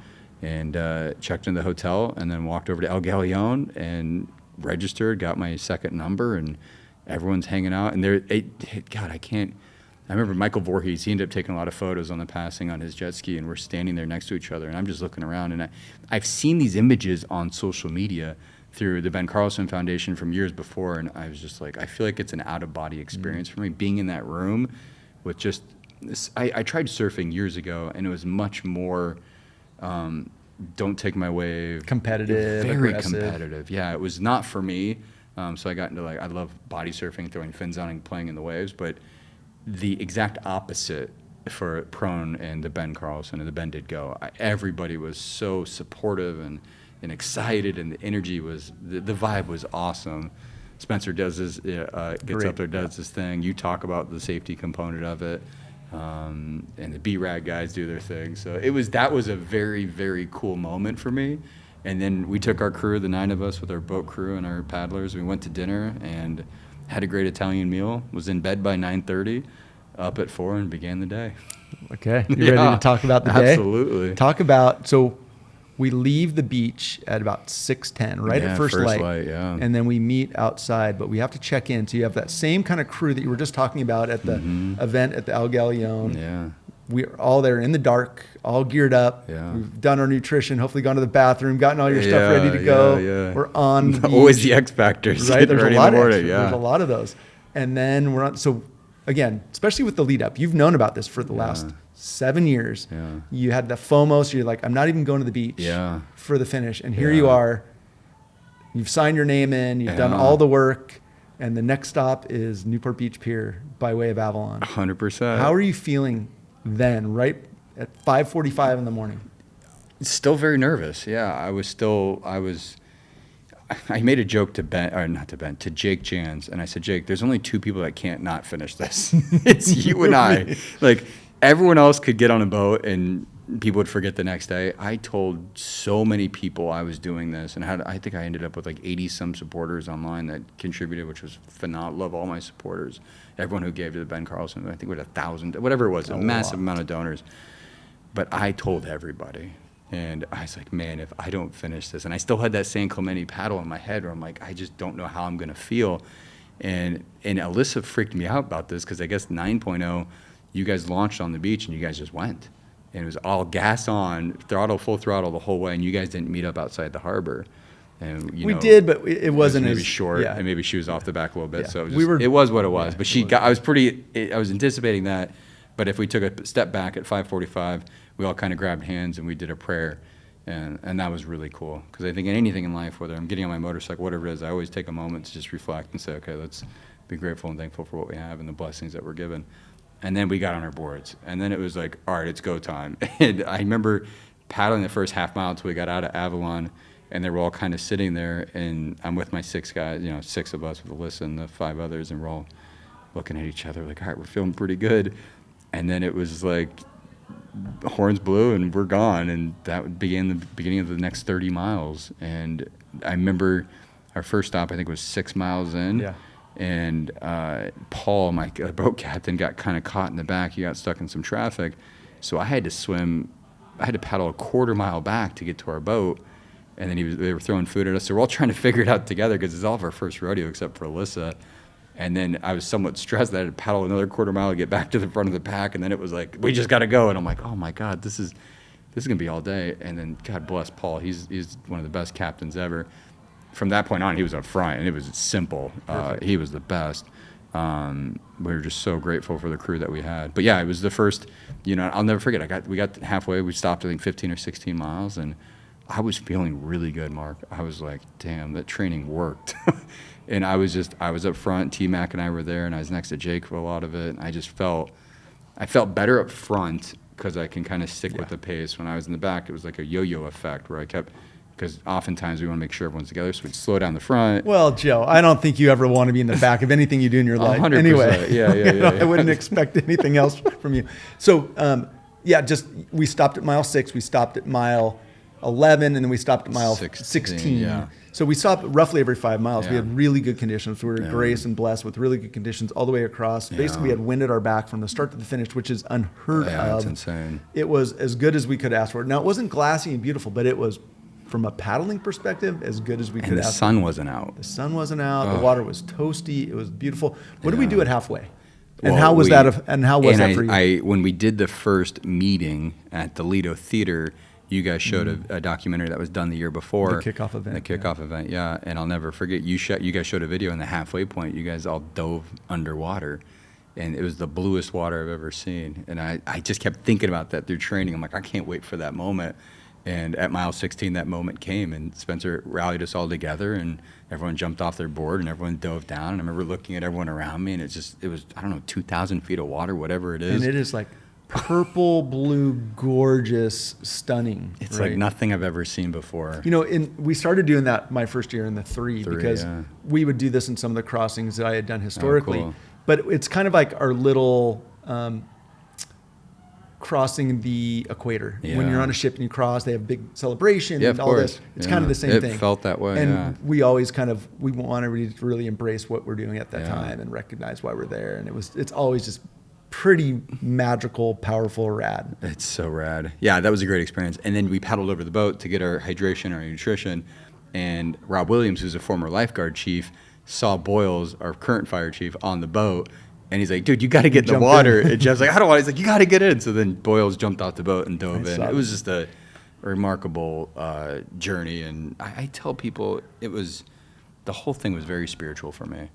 and checked in the hotel, and then walked over to El Galeon and registered, got my second number, and everyone's hanging out. And God, I remember Michael Voorhees, he ended up taking a lot of photos on the passing on his jet ski, and we're standing there next to each other, and I'm just looking around, and I've seen these images on social media through the Ben Carlson Foundation from years before, and I was just like, I feel like it's an out-of-body experience for me, being in that room with just this. I tried surfing years ago, and it was much more don't take my wave. Competitive, Very aggressive. competitive. Yeah, it was not for me. So I got into I love body surfing, throwing fins on and playing in the waves, but the exact opposite for prone and the Ben Carlson and the Ben Did Go. Everybody was so supportive and excited, and the energy was, the vibe was awesome. Spencer does his, gets up there, does his thing. You talk about the safety component of it. And the B-Rag guys do their thing. So that was a very, very cool moment for me. And then we took our crew, the 9 of us with our boat crew and our paddlers. We went to dinner and had a great Italian meal, was in bed by 9:30, up at 4, and began the day. Okay, you ready to talk about the day? Absolutely. Talk about, so we leave the beach at about 6:10, right Yeah, at first light. Yeah. And then we meet outside, but we have to check in. So you have that same kind of crew that you were just talking about at the event at the El Galeon. Yeah. We're all there in the dark, all geared up. Yeah. We've done our nutrition, hopefully gone to the bathroom, gotten all your stuff ready to go. Yeah. We're on the Always beach, the X factors. right? There's a lot of There's There's a lot of those. And then we're on. So again, especially with the lead up, you've known about this for the last 7 years. Yeah. You had the FOMO, so you're like, I'm not even going to the beach for the finish. And here you are. You've signed your name in. You've done all the work. And the next stop is Newport Beach Pier by way of Avalon. 100%. How are you feeling then, right at 5:45 in the morning? Still very nervous. Yeah, I made a joke to to Jake Jans, and I said, Jake, there's only 2 people that can't not finish this. It's you and I. Like, everyone else could get on a boat and people would forget the next day. I told so many people I was doing this, and I think I ended up with like 80 some supporters online that contributed, which was phenomenal. Love all my supporters, everyone who gave to the Ben Carlson. I think we had 1,000, whatever it was, a massive amount of donors. But I told everybody, and I was like, man, if I don't finish this, and I still had that San Clemente paddle in my head, where I'm like, I just don't know how I'm gonna feel. And Alyssa freaked me out about this, because I guess 9.0, you guys launched on the beach and you guys just went. And it was all gas on, full throttle the whole way, and you guys didn't meet up outside the harbor. And we did, but it wasn't maybe as short, yeah. and maybe she was off the back a little bit. Yeah. So it was what it was. Yeah, but I was anticipating that. But if we took a step back at 5:45, we all kind of grabbed hands and we did a prayer, and that was really cool. Because I think in anything in life, whether I'm getting on my motorcycle, whatever it is, I always take a moment to just reflect and say, okay, let's be grateful and thankful for what we have and the blessings that we're given. And then we got on our boards, and then it was like, all right, it's go time. And I remember paddling the first half mile until we got out of Avalon, and they were all kind of sitting there, and I'm with my 6 guys, 6 of us with Alyssa and the 5 others, and we're all looking at each other like, all right, we're feeling pretty good. And then it was like, horns blew and we're gone, and that began the beginning of the next 30 miles. And I remember our first stop, I think, was 6 miles in. Yeah. And Paul, my boat captain, got kind of caught in the back. He got stuck in some traffic. So I had to paddle a quarter mile back to get to our boat. And then they were throwing food at us. So we're all trying to figure it out together, because it's all of our first rodeo except for Alyssa. And then I was somewhat stressed that I had to paddle another quarter mile to get back to the front of the pack. And then it was like, we just got to go. And I'm like, oh my God, this is going to be all day. And then God bless Paul. He's one of the best captains ever. From that point on, he was up front, and it was simple. He was the best. We were just so grateful for the crew that we had. But yeah, it was the first, I'll never forget. We got halfway. We stopped, I think, 15 or 16 miles, and I was feeling really good, Mark. I was like, damn, that training worked. And I was up front. T-Mac and I were there, and I was next to Jake for a lot of it. And I felt better up front, because I can kind of stick with the pace. When I was in the back, it was like a yo-yo effect, where I kept, because oftentimes we want to make sure everyone's together, so we'd slow down the front. Well, Joe, I don't think you ever want to be in the back of anything you do in your life. 100%. Anyway, Yeah. I wouldn't expect anything else from you. So, we stopped at mile 6, we stopped at mile 11, and then we stopped at mile 16. Yeah. So we stopped roughly every 5 miles. Yeah. We had really good conditions. We were graced and blessed with really good conditions all the way across. Basically, we had wind at our back from the start to the finish, which is unheard of. That's insane. It was as good as we could ask for. Now, it wasn't glassy and beautiful, but it was, from a paddling perspective, as good as we could ask. The sun wasn't out. The sun wasn't out. The water was toasty. It was beautiful. What did we do at halfway? And Well, how was that? And how was that for you? When we did the first meeting at the Lido Theater, you guys showed a documentary that was done the year before. The kickoff event. The kickoff event, yeah. And I'll never forget, you guys showed a video in the halfway point. You guys all dove underwater. And it was the bluest water I've ever seen. And I just kept thinking about that through training. I'm like, I can't wait for that moment. And at mile 16, that moment came, and Spencer rallied us all together, and everyone jumped off their board, and everyone dove down. And I remember looking at everyone around me, and it was, I don't know, 2,000 feet of water, whatever it is. And it is like purple, blue, gorgeous, stunning. It's like nothing I've ever seen before. We started doing that my first year in the 3 because we would do this in some of the crossings that I had done historically. Cool. But it's kind of like our little crossing the equator. Yeah. When you're on a ship and you cross, they have big celebration and all course. this. It's kind of the same thing. It felt that way, And we always we want everybody to really embrace what we're doing at that time and recognize why we're there. And it's always just pretty magical, powerful, rad. It's so rad. Yeah, that was a great experience. And then we paddled over the boat to get our hydration, our nutrition. And Rob Williams, who's a former lifeguard chief, saw Boyles, our current fire chief, on the boat. And he's like, dude, you got to get in the water. And Jeff's like, I don't want to. He's like, you got to get in. So then Boyles jumped off the boat and dove in. It was just a remarkable journey. And I tell people the whole thing was very spiritual for me.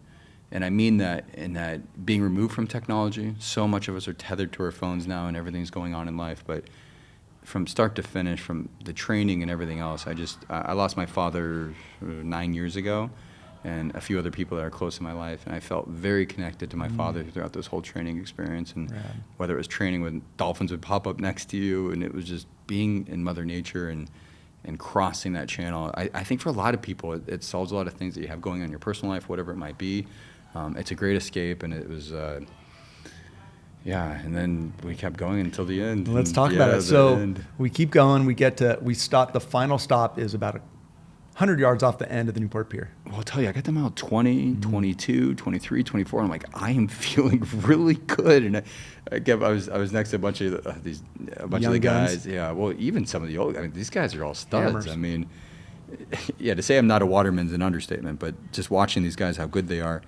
And I mean that in that being removed from technology, so much of us are tethered to our phones now and everything's going on in life. But from start to finish, from the training and everything else, I lost my father 9 years ago, and a few other people that are close in my life. And I felt very connected to my father throughout this whole training experience. And whether it was training when dolphins would pop up next to you, and it was just being in Mother Nature and crossing that channel. I think for a lot of people, it solves a lot of things that you have going on in your personal life, whatever it might be. It's a great escape, and it was Yeah, and then we kept going until the end. Let's and talk about yeah, it. So end. we keep going. We stop. The final stop is about 100 yards off the end of the Newport Pier. Well, I'll tell you, I got them out 20, 22, 23, 24. And I'm like, I am feeling really good. And I was next to a bunch of a bunch of the guys. Guns. Yeah, well, even some of the old. I mean, these guys are all studs. Hammers. I mean, yeah, to say I'm not a waterman's an understatement. But just watching these guys, how good they are,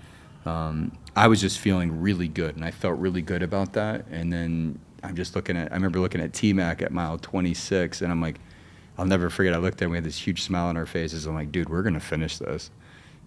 I was just feeling really good, and I felt really good about that. And then I'm just looking at. I remember looking at T-Mac at mile 26, and I'm like, I'll never forget. I looked at him, we had this huge smile on our faces. I'm like, dude, we're going to finish this.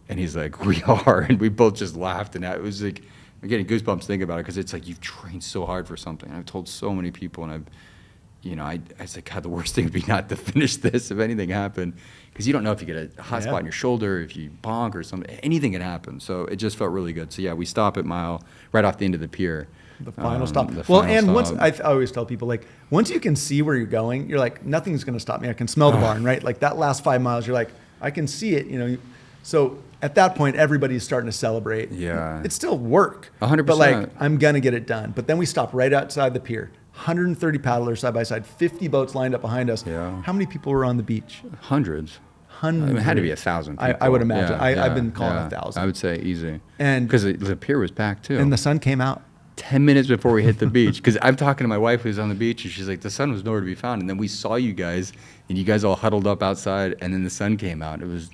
And he's like, we are. And we both just laughed. And it was like, I'm getting goosebumps thinking about it because it's like you've trained so hard for something. I've told so many people, and I was like, God, the worst thing would be not to finish this if anything happened. Because you don't know if you get a hot spot in your shoulder, if you bonk or something. Anything can happen. So it just felt really good. So, yeah, we stop at mile right off the end of the pier. The final stop. The Well, final and stop. once I always tell people, like, once you can see where you're going, you're like, nothing's going to stop me. I can smell the barn, right? Like that last 5 miles, you're like, I can see it, you know. So at that point, everybody's starting to celebrate. Yeah. It's still work. 100%. But like, I'm going to get it done. But then we stop right outside the pier. 130 paddlers side by side, 50 boats lined up behind us. Yeah. How many people were on the beach? Hundreds. Hundreds. I mean, it had to be 1,000 people. I would imagine. Yeah, I've been calling 1,000. I would say easy. And because the pier was packed too. And the sun came out. 10 minutes before we hit the beach, because I'm talking to my wife who's on the beach, and she's like, the sun was nowhere to be found. And then we saw you guys, and you guys all huddled up outside, and then the sun came out. It was,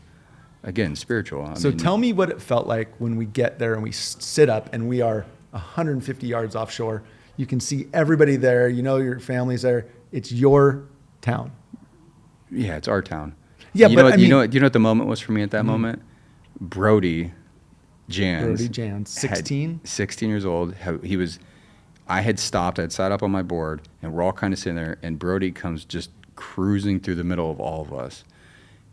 again, spiritual. I mean, Tell me what it felt like when we get there and we sit up and we are 150 yards offshore. You can see everybody there. You know your family's there. It's your town. Yeah, it's our town. Yeah, you but know what, I mean, you know what the moment was for me at that moment? Brody Jans, 16? 16 years old. I had stopped, I'd sat up on my board, and we're all kind of sitting there, and Brody comes just cruising through the middle of all of us.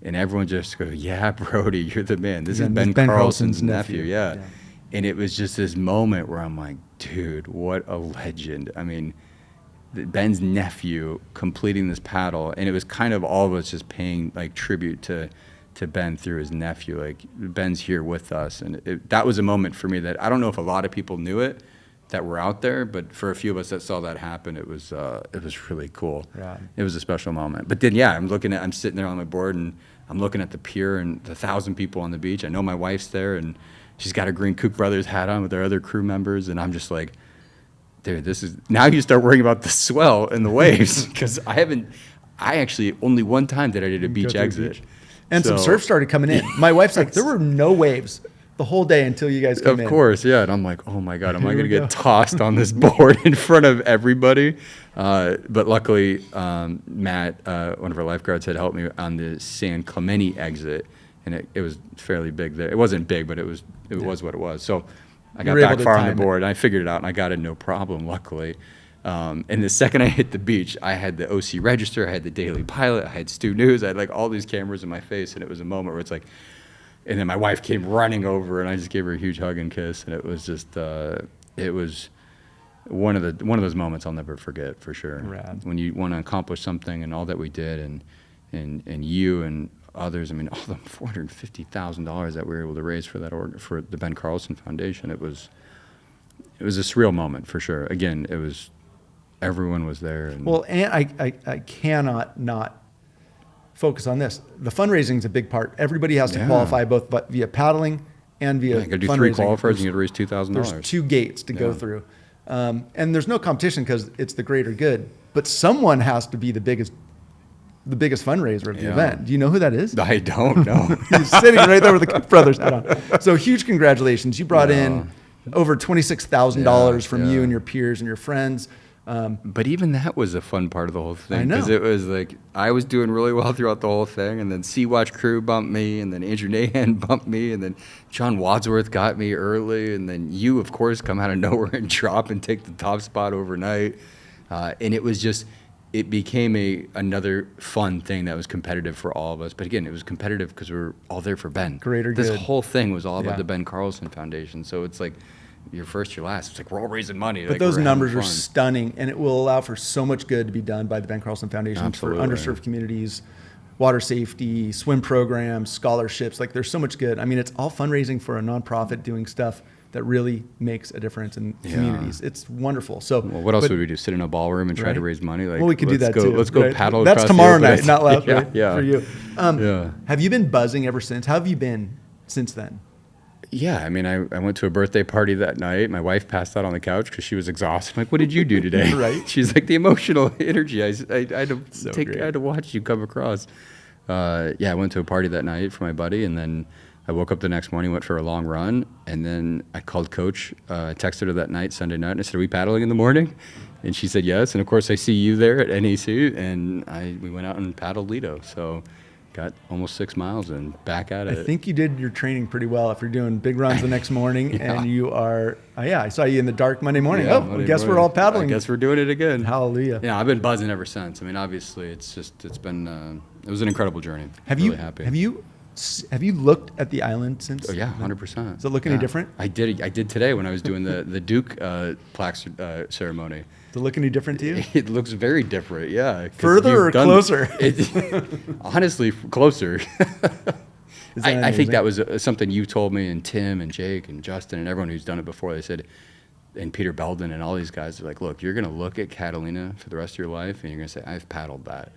And everyone just goes, yeah, Brody, you're the man. This is Ben Carlson's nephew. Yeah. And it was just this moment where I'm like, dude, what a legend. I mean, Ben's nephew completing this paddle, and it was kind of all of us just paying like tribute to Ben through his nephew. Like, Ben's here with us, and that was a moment for me that I don't know if a lot of people knew it that were out there, but for a few of us that saw that happen, it was really cool. Right. It was a special moment. But then, yeah, I'm sitting there on my board, and I'm looking at the pier and the 1,000 people on the beach. I know my wife's there, and she's got a green Kook Brothers hat on with their other crew members, and I'm just like, dude, this is, now you start worrying about the swell and the waves, because I actually, only one time did I did a beach exit. And some surf started coming in. My wife's like, there were no waves the whole day until you guys came in. Of course, yeah. And I'm like, oh my God, am I going to get tossed on this board in front of everybody? But luckily, Matt, one of our lifeguards, had helped me on the San Clemente exit, and it was fairly big there. It wasn't big, but it was what it was. So I got back far on the board, and I figured it out, and I got it no problem, luckily. And the second I hit the beach, I had the OC Register, I had the Daily Pilot, I had Stu News, I had like all these cameras in my face, and it was a moment where it's like, and then my wife came running over, and I just gave her a huge hug and kiss, and it was just, it was one of those moments I'll never forget, for sure. Rad. When you want to accomplish something, and all that we did, and you and others, I mean, all the $450,000 that we were able to raise for for the Ben Carlson Foundation, it was a surreal moment, for sure. Again, everyone was there. And well, and I cannot not focus on this. The fundraising is a big part. Everybody has to qualify both via paddling and via you got to do fundraising. 3 qualifiers, and you got to raise $2,000. There's 2 gates to go through. And there's no competition because it's the greater good. But someone has to be the biggest fundraiser of the event. Do you know who that is? I don't know. He's sitting right there with the Koch brothers hat on. So huge congratulations. You brought in over $26,000 from you and your peers and your friends. But even that was a fun part of the whole thing. I know. Because it was like, I was doing really well throughout the whole thing, and then Sea-Watch crew bumped me, and then Andrew Nahan bumped me, and then John Wadsworth got me early, and then you, of course, come out of nowhere and drop and take the top spot overnight. And it was just, it became another fun thing that was competitive for all of us. But again, it was competitive because we were all there for Ben. Greater This good. whole thing was all about the Ben Carlson Foundation. So it's like, you're first, you're last. It's like, we're all raising money. But like, those we're numbers having are fun. stunning, and it will allow for so much good to be done by the Ben Carlson Foundation Absolutely. for underserved communities, water safety, swim programs, scholarships. Like, there's so much good. I mean, it's all fundraising for a nonprofit doing stuff that really makes a difference in communities. It's wonderful. So, well, what else would we do? Sit in a ballroom and try to raise money? Like, well, we could do that too. Let's go right? paddle. That's across tomorrow the night, not last night for you. Yeah. Have you been buzzing ever since? How have you been since then? Yeah, I mean, I went to a birthday party that night. My wife passed out on the couch because she was exhausted. I'm like, what did you do today? Right. She's like, the emotional energy. I had to great. I had to watch you come across. I went to a party that night for my buddy, and then I woke up the next morning, went for a long run, and then I called Coach, texted her that night, Sunday night, and I said, are we paddling in the morning? And she said yes. And of course, I see you there at NEC, and we went out and paddled Lido. So got almost 6 miles and back at it. I think you did your training pretty well if you're doing big runs the next morning and you are, I saw you in the dark Monday morning. Monday I guess morning. we're all paddling. I guess we're doing it again. Hallelujah. Yeah, I've been buzzing ever since. I mean, obviously, it's been, it was an incredible journey. Happy. Have you looked at the island since? Oh yeah, 100%. Does it look any different? I did today when I was doing the Duke plaque ceremony. Does it look any different to you? It looks very different, yeah. Further or closer? Honestly, closer. I think amazing? that was something you told me, and Tim and Jake and Justin and everyone who's done it before. They said, and Peter Belden and all these guys are like, look, you're going to look at Catalina for the rest of your life, and you're going to say, I've paddled that.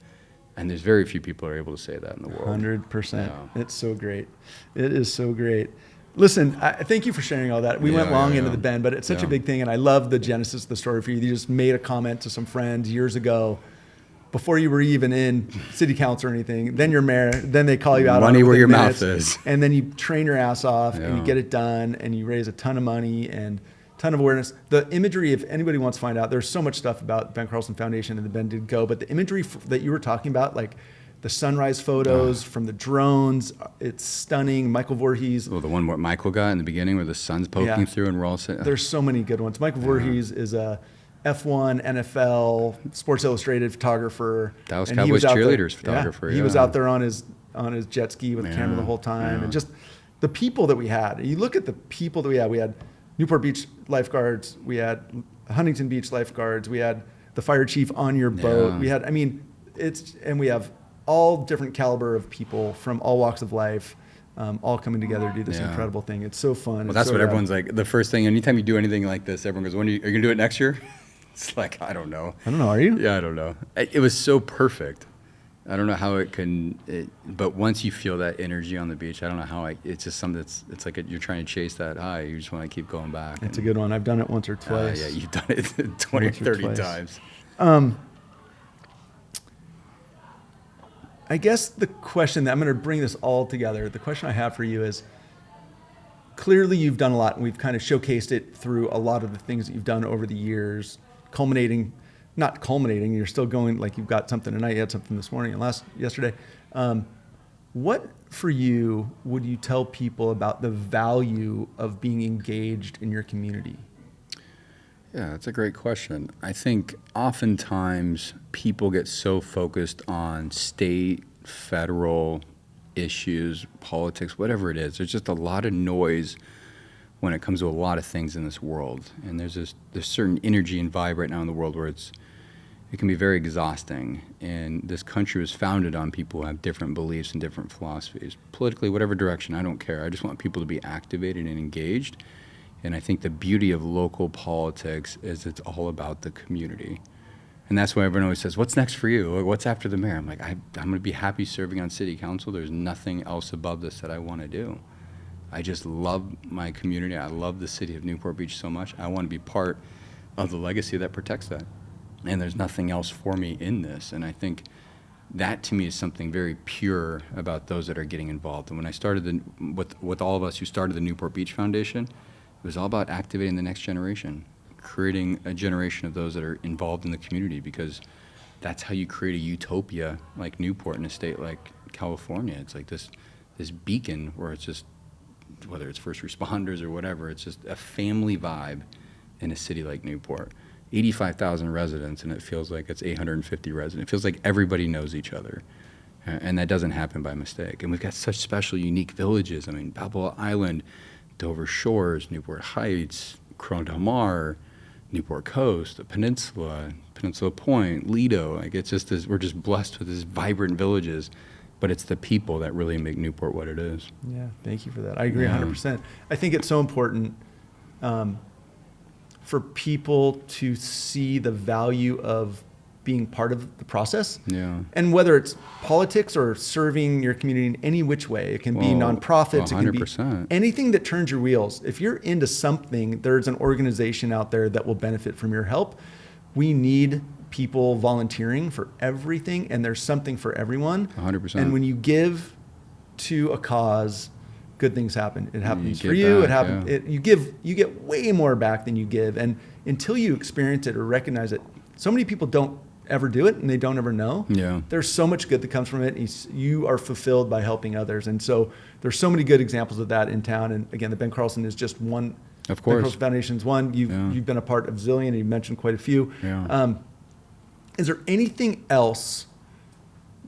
And there's very few people who are able to say that in the world. 100%. Yeah. It's so great. It is so great. Listen, thank you for sharing all that. We went long into the Bend, but it's such a big thing, and I love the genesis of the story for you. You just made a comment to some friends years ago, before you were even in city council or anything. Then you're mayor. Then they call you out. Money on it where your minutes, mouth is. And then you train your ass off, and you get it done, and you raise a ton of money and ton of awareness. The imagery, if anybody wants to find out, there's so much stuff about Ben Carlson Foundation and the Bend Did Go, but the imagery that you were talking about, like the sunrise photos from the drones, it's stunning. Michael Voorhees. Well, the one where Michael got in the beginning where the sun's poking through and we're all sitting. There's so many good ones. Michael Voorhees is a F1, NFL, Sports Illustrated photographer. Dallas Cowboys cheerleaders photographer. He was out there on his jet ski with a camera the whole time. And just the people that we had. You look at the people that we had. We had Newport Beach lifeguards. We had Huntington Beach lifeguards. We had the fire chief on your boat. We had, and we have all different caliber of people from all walks of life, all coming together to do this incredible thing. It's so fun. Well, that's what everyone's like. The first thing, anytime you do anything like this, everyone goes, are you going to do it next year? It's like, I don't know. Are you? Yeah, I don't know. It was so perfect. I don't know how but once you feel that energy on the beach, I don't know how it's just something it's like you're trying to chase that high. You just want to keep going back. It's a good one. I've done it once or twice. Yeah, you've done it 20 or 30 times. I guess the question that I'm going to bring this all together, the question I have for you is, clearly you've done a lot, and we've kind of showcased it through a lot of the things that you've done over the years, not culminating, you're still going, like you've got something tonight, you had something this morning and yesterday. What for you would you tell people about the value of being engaged in your community? Yeah, that's a great question. I think oftentimes people get so focused on state, federal issues, politics, whatever it is. There's just a lot of noise when it comes to a lot of things in this world. And there's certain energy and vibe right now in the world where it can be very exhausting. And this country was founded on people who have different beliefs and different philosophies. Politically, whatever direction, I don't care. I just want people to be activated and engaged. And I think the beauty of local politics is it's all about the community. And that's why everyone always says, what's next for you? Or what's after the mayor? I'm like, I'm going to be happy serving on city council. There's nothing else above this that I want to do. I just love my community. I love the city of Newport Beach so much. I want to be part of the legacy that protects that. And there's nothing else for me in this. And I think that to me is something very pure about those that are getting involved. And when I started with all of us who started the Newport Beach Foundation, it was all about activating the next generation, creating a generation of those that are involved in the community, because that's how you create a utopia like Newport in a state like California. It's like this beacon where it's just, whether it's first responders or whatever, it's just a family vibe in a city like Newport. 85,000 residents, and it feels like it's 850 residents. It feels like everybody knows each other, and that doesn't happen by mistake. And we've got such special, unique villages. I mean, Balboa Island, Dover Shores, Newport Heights, Corona del Mar, Newport Coast, the Peninsula, Peninsula Point, Lido. Like it's just we're just blessed with these vibrant villages, but it's the people that really make Newport what it is. Yeah, thank you for that. I agree 100%. I think it's so important for people to see the value of being part of the process. Yeah. And whether it's politics or serving your community in any which way, it can be nonprofits, 100%. it can be anything that turns your wheels. If you're into something, there's an organization out there that will benefit from your help. We need people volunteering for everything, and there's something for everyone. 100%. And when you give to a cause, good things happen. It happens You for get you. back, It happens. yeah. You get way more back than you give. And until you experience it or recognize it, so many people don't ever do it, and they don't ever know. Yeah. There's so much good that comes from it. You are fulfilled by helping others. And so there's so many good examples of that in town. And again, the Ben Carlson is just one. Of Ben course. Carlson Foundation is one. You've been a part of zillion, and you mentioned quite a few. Yeah. Is there anything else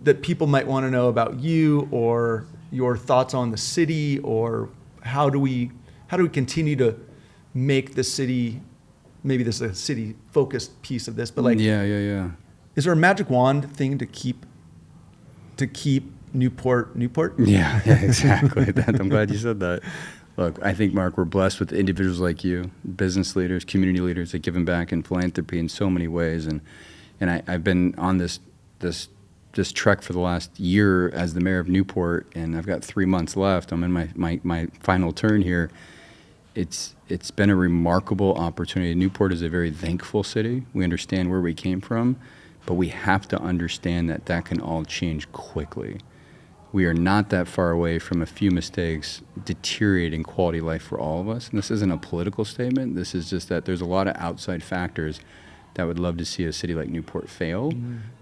that people might want to know about you, or your thoughts on the city, or how do we continue to make the city, maybe this is a city focused piece of this, but like, Yeah. is there a magic wand thing to keep Newport? Yeah, exactly. I'm glad you said that. Look, I think, Mark, we're blessed with individuals like you, business leaders, community leaders that giving back in philanthropy in so many ways. And I've been on this trek for the last year as the mayor of Newport, and I've got 3 months left. I'm in my final turn here. It's been a remarkable opportunity. Newport is a very thankful city. We understand where we came from, but we have to understand that can all change quickly. We are not that far away from a few mistakes deteriorating quality of life for all of us. And this isn't a political statement. This is just that there's a lot of outside factors that would love to see a city like Newport fail.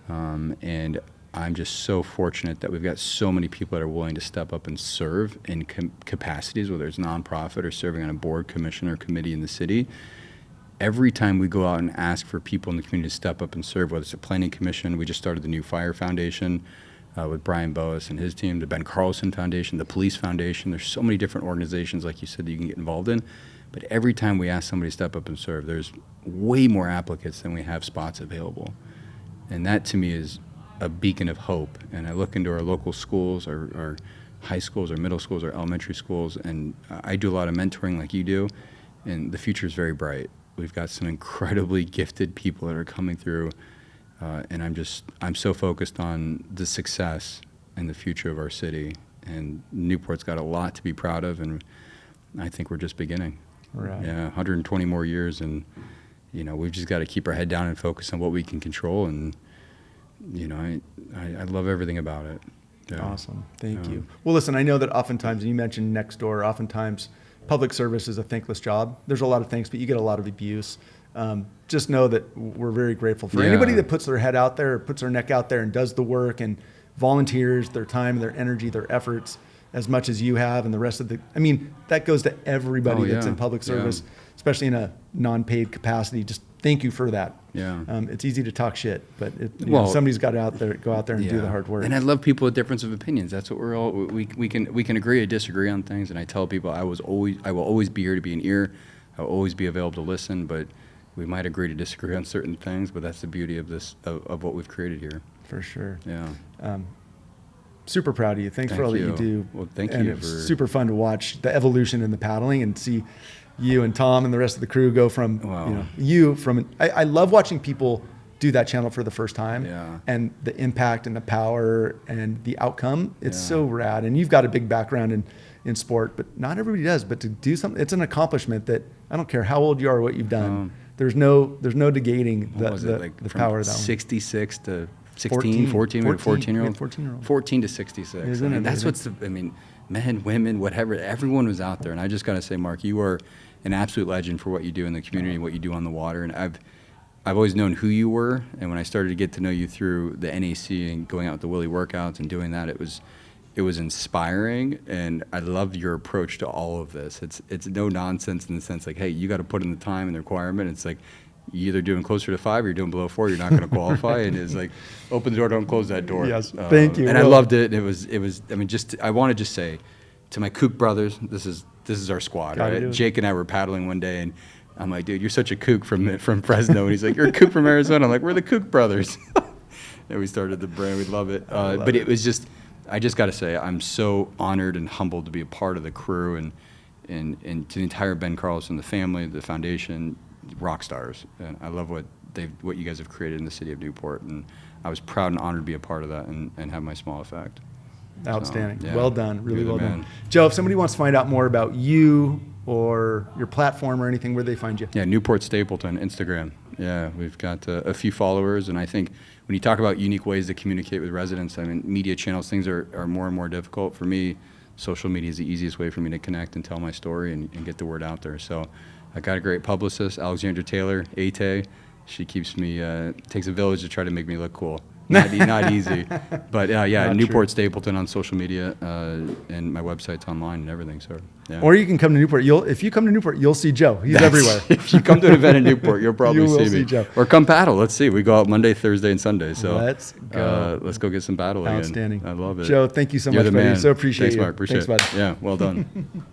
And I'm just so fortunate that we've got so many people that are willing to step up and serve in capacities, whether it's nonprofit or serving on a board, commission, or committee in the city. Every time we go out and ask for people in the community to step up and serve, whether it's a planning commission, we just started the new Fire Foundation with Brian Boas and his team, the Ben Carlson Foundation, the Police Foundation. There's so many different organizations, like you said, that you can get involved in. But every time we ask somebody to step up and serve, there's way more applicants than we have spots available. And that, to me, is a beacon of hope. And I look into our local schools, our high schools, our middle schools, our elementary schools, and I do a lot of mentoring like you do, and the future is very bright. We've got some incredibly gifted people that are coming through, and I'm so focused on the success and the future of our city. And Newport's got a lot to be proud of, and I think we're just beginning. Right. Yeah, 120 more years, and we've just got to keep our head down and focus on what we can control. And I love everything about it. Yeah. Awesome. Thank you. Well, listen, I know that oftentimes, and you mentioned next door, oftentimes public service is a thankless job. There's a lot of thanks, but you get a lot of abuse. Just know that we're very grateful for anybody that puts their head out there, puts their neck out there and does the work and volunteers their time, their energy, their efforts as much as you have, and the rest of that goes to everybody that's in public service, especially in a non-paid capacity. Just thank you for that. Yeah. It's easy to talk shit, but somebody's got to go out there and do the hard work. And I love people with difference of opinions. That's what we can agree or disagree on things. And I tell people I will always be here to be an ear. I will always be available to listen, but we might agree to disagree on certain things, but that's the beauty of this, of what we've created here. For sure. Yeah. Super proud of you. Thanks for all that you do. Well, thank and you. It's super fun to watch the evolution in the paddling and see you and Tom and the rest of the crew go from, I love watching people do that channel for the first time and the impact and the power and the outcome. It's so rad. And you've got a big background in sport, but not everybody does. But to do something, it's an accomplishment that I don't care how old you are or what you've done. There's no negating the power of that one. 66 to 14, 14-year-old. 14 to 66. Isn't it? That's men, women, whatever, everyone was out there. And I just got to say, Mark, you are an absolute legend for what you do in the community, what you do on the water. And I've always known who you were. And when I started to get to know you through the NAC and going out with the Willie workouts and doing that, it was inspiring. And I love your approach to all of this. It's no nonsense in the sense like, hey, you got to put in the time and the requirement. It's like, you're either doing closer to 5 or you're doing below 4, you're not going to qualify. And it's like, open the door, don't close that door. Yes, thank you. And I loved it. It was. I want to just say to my kook brothers, this is our squad, right? Jake and I were paddling one day, and I'm like, dude, you're such a kook from Fresno. And he's like, you're a kook from Arizona. I'm like, we're the Kook brothers. And we started the brand. We love it. But it was just, I just got to say, I'm so honored and humbled to be a part of the crew. And and to the entire Ben Carlson, the family, the foundation, rock stars. And I love what you guys have created in the city of Newport, and I was proud and honored to be a part of that and have my small effect. Outstanding. So, yeah, Well done. Really you're the well done. man. Joe, if somebody wants to find out more about you or your platform or anything, where do they find you? Yeah, Newport Stapleton, Instagram. Yeah, we've got a few followers, and I think when you talk about unique ways to communicate with residents, I mean, media channels, things are more and more difficult. For me, social media is the easiest way for me to connect and tell my story and get the word out there. So I got a great publicist, Alexandra Taylor, Ate. She keeps me, takes a village to try to make me look cool. Not easy. But yeah, Not Newport true. Stapleton on social media, and my website's online and everything. So yeah. Or you can come to Newport. If you come to Newport, you'll see Joe. He's everywhere. If you come to an event in Newport, you'll probably You will see see me. Joe. Or come paddle. Let's see. We go out Monday, Thursday, and Sunday. So Let's go. let's go get some paddling. Outstanding. I love it. Joe, thank you so You're much, the buddy. man. So appreciate Thanks, you. Mark. Appreciate Thanks, it. bud. Yeah, well done.